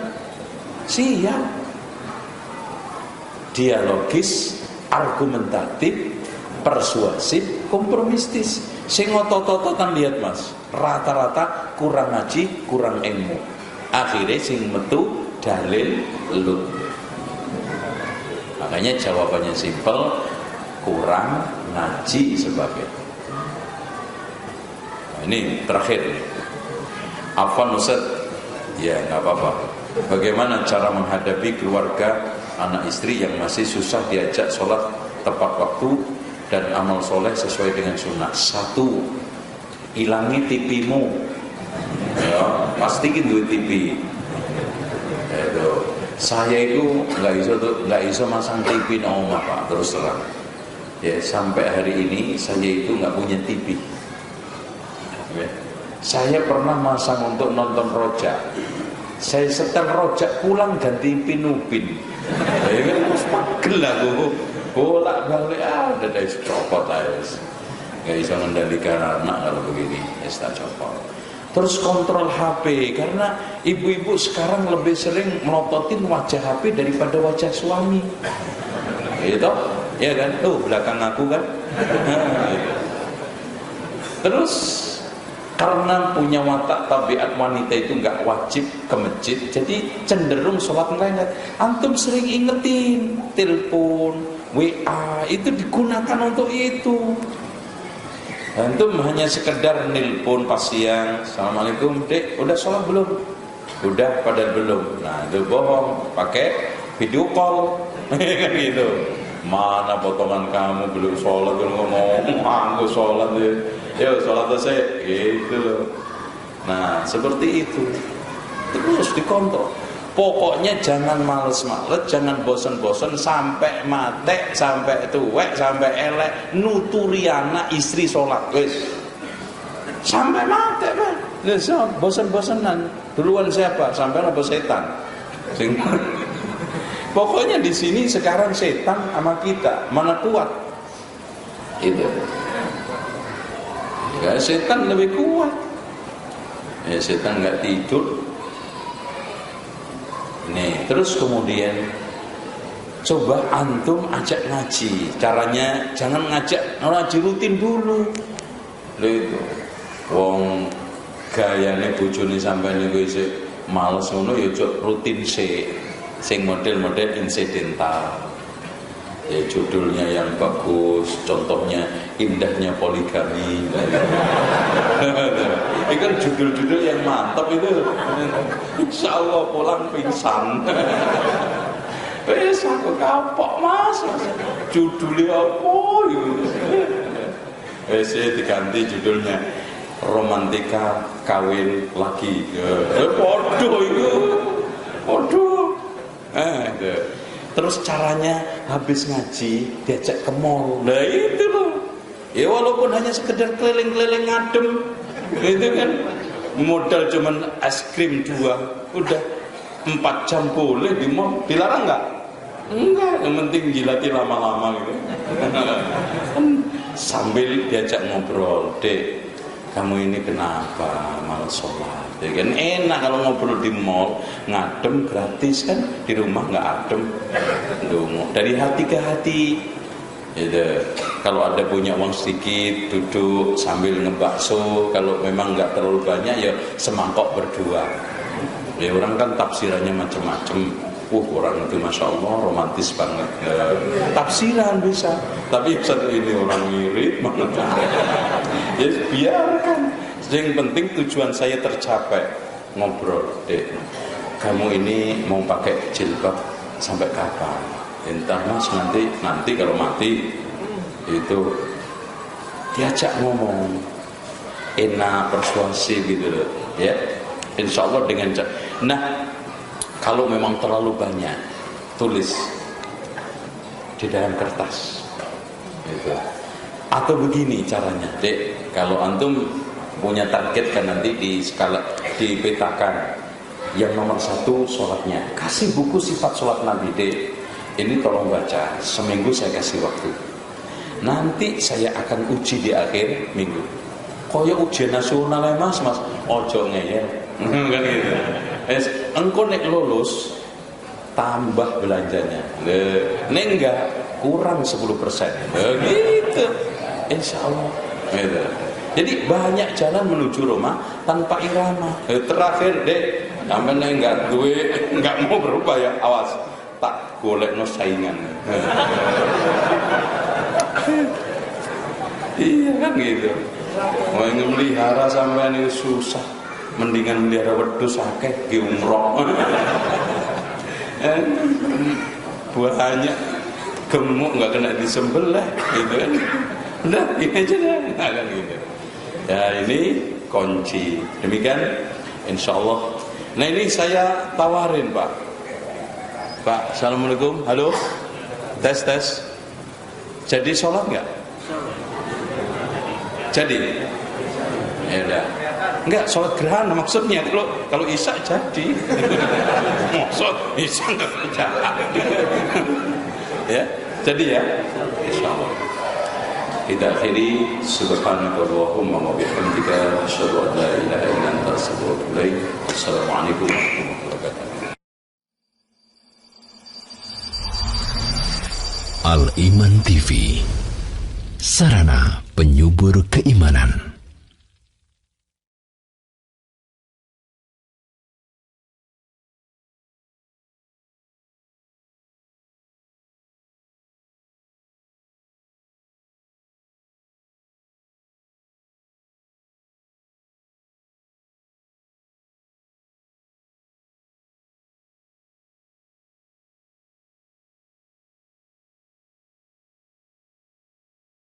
Siap. Dialogis, argumentatif, persuasif, kompromistis. Sing otot-ototan lihat Mas, rata-rata kurang ngaji, kurang ilmu. Akhirnya sing metu dalil lut. Makanya jawabannya simpel, kurang ngaji sebabnya. Nah, ini terakhir. Afwan Ustaz? Ya nggak apa-apa. Bagaimana cara menghadapi keluarga anak istri yang masih susah diajak sholat tepat waktu dan amal soleh sesuai dengan sunnah? 1, ilangi tipimu. Ya, pastiin duit TV. Saya itu nggak iso masang TV nang omah Pak, terus terang. Ya, sampai hari ini saya itu nggak punya TV. Ya. Saya pernah masang untuk nonton rojak. Saya setel rojak pulang ganti pinupin. Ya kan harus pagel aku. Bolak-balik ada dari copot aja. Nggak bisa mengendalikan anak kalau begini. Ya tak copot. Terus kontrol HP, karena ibu-ibu sekarang lebih sering melototin wajah HP daripada wajah suami. Gitu, ya kan? Belakang aku kan. Terus karena punya watak tabiat wanita itu nggak wajib ke masjid, jadi cenderung sholat ngelelet. Antum sering ingetin, telepon, WA itu digunakan untuk itu. Antum hanya sekedar nelpon pas siang, assalamualaikum dek, udah sholat belum? Udah, padahal belum. Nah itu bohong, pakai video call, kan gitu. Mana potongan kamu belum sholat, belum ngomong, aku sholat ya, sholat selesai, gitu loh. Nah seperti itu, terus dikontrol. Pokoknya jangan males-males, jangan bosan-bosan sampai mate, sampai tuwek, sampai elek, nuturi anak istri sholat, wes. Sampai mate, Pak. Bosan-bosanan. Duluan siapa? Sampai apa setan? Pokoknya di sini sekarang setan sama kita, mana kuat? Itu. Ya setan lebih kuat. Ya setan nggak tidur. Nih, terus kemudian Coba antum ajak ngaji. Caranya jangan ngajak ngaji rutin dulu. Lho itu. Wong gayane bojone sampeyan niku isih males ngono ya cuk rutin sing model-model insidental. Ya judulnya yang bagus, contohnya indahnya poligami. Ini kan judul-judul yang mantap itu. Insyaallah pulang pingsan. Wes aku kapok mas. Judulnya apa itu? Wes diganti judulnya Romantika Kawin Lagi. Podo itu. Podo. Terus caranya habis ngaji diajak ke mall. Nah itu loh. Ya walaupun hanya sekedar keliling-keliling ngadem, itu kan modal cuman es krim 2, udah 4 jam boleh di mall. Dilarang nggak? Enggak. Yang penting jilati lama-lama gitu. Sambil diajak ngobrol, Dek, kamu ini kenapa malas sholat? Ya kan enak kalau ngobrol di mall, ngadem gratis kan, di rumah nggak adem. Dungu dari hati ke hati. Gitu. Kalau ada punya uang sedikit, duduk sambil ngebakso. Kalau memang nggak terlalu banyak, ya semangkok berdua. Ya orang kan tafsirannya macam-macam. Orang itu masya Allah romantis banget. Ya, tafsiran bisa, tapi satu ini orang mirip banget. Ya biarkan. Yang penting tujuan saya tercapai. Ngobrol, Dek, kamu ini mau pakai jilbab sampai kapan? Entar mas nanti kalau mati itu diajak ngomong, enak persuasif gitu loh, ya. Insya Allah dengan nah kalau memang terlalu banyak tulis di dalam kertas, gitu. Atau begini caranya, Dek, kalau antum punya target kan nanti di skala dipetakan yang nomor 1 sholatnya, kasih buku sifat sholat Nabi, Dek, ini tolong baca, seminggu saya kasih waktu, nanti saya akan uji di akhir minggu. Koyo ujian nasional ya mas ojo ngeyel kan gitu. Engkau nek lulus tambah belanjanya, nek enggak kurang 10%, gitu. Insya Allah gitu. Jadi banyak jalan menuju Roma tanpa irama. Terakhir, Dek, sampeyan enggak mau berubah ya, awas tak golekno saingan. Iya kan gitu. Mau melihara sampeyan itu susah, mendingan melihara wedhus akeh ge umroh. Banyak gemuk enggak kena disembelih gitu kan. Udah ini aja dah, kan gitu. Ya ini kunci. Demikian insyaallah. Nah ini saya tawarin Pak, assalamualaikum, halo, tes. Jadi sholat nggak? Jadi? Ya udah. Enggak, sholat gerhana maksudnya. Kalau isya jadi. Maksud isya nggak jadi. Ya, jadi ya. Insyaallah. Kita akhiri subhanakallahumma wa bihamdika asyhadu an la ilaha illa anta astaghfiruka wa atubu ilaik. Assalamualaikum warahmatullahi wabarakatuh. Al Iman TV, sarana penyubur keimanan.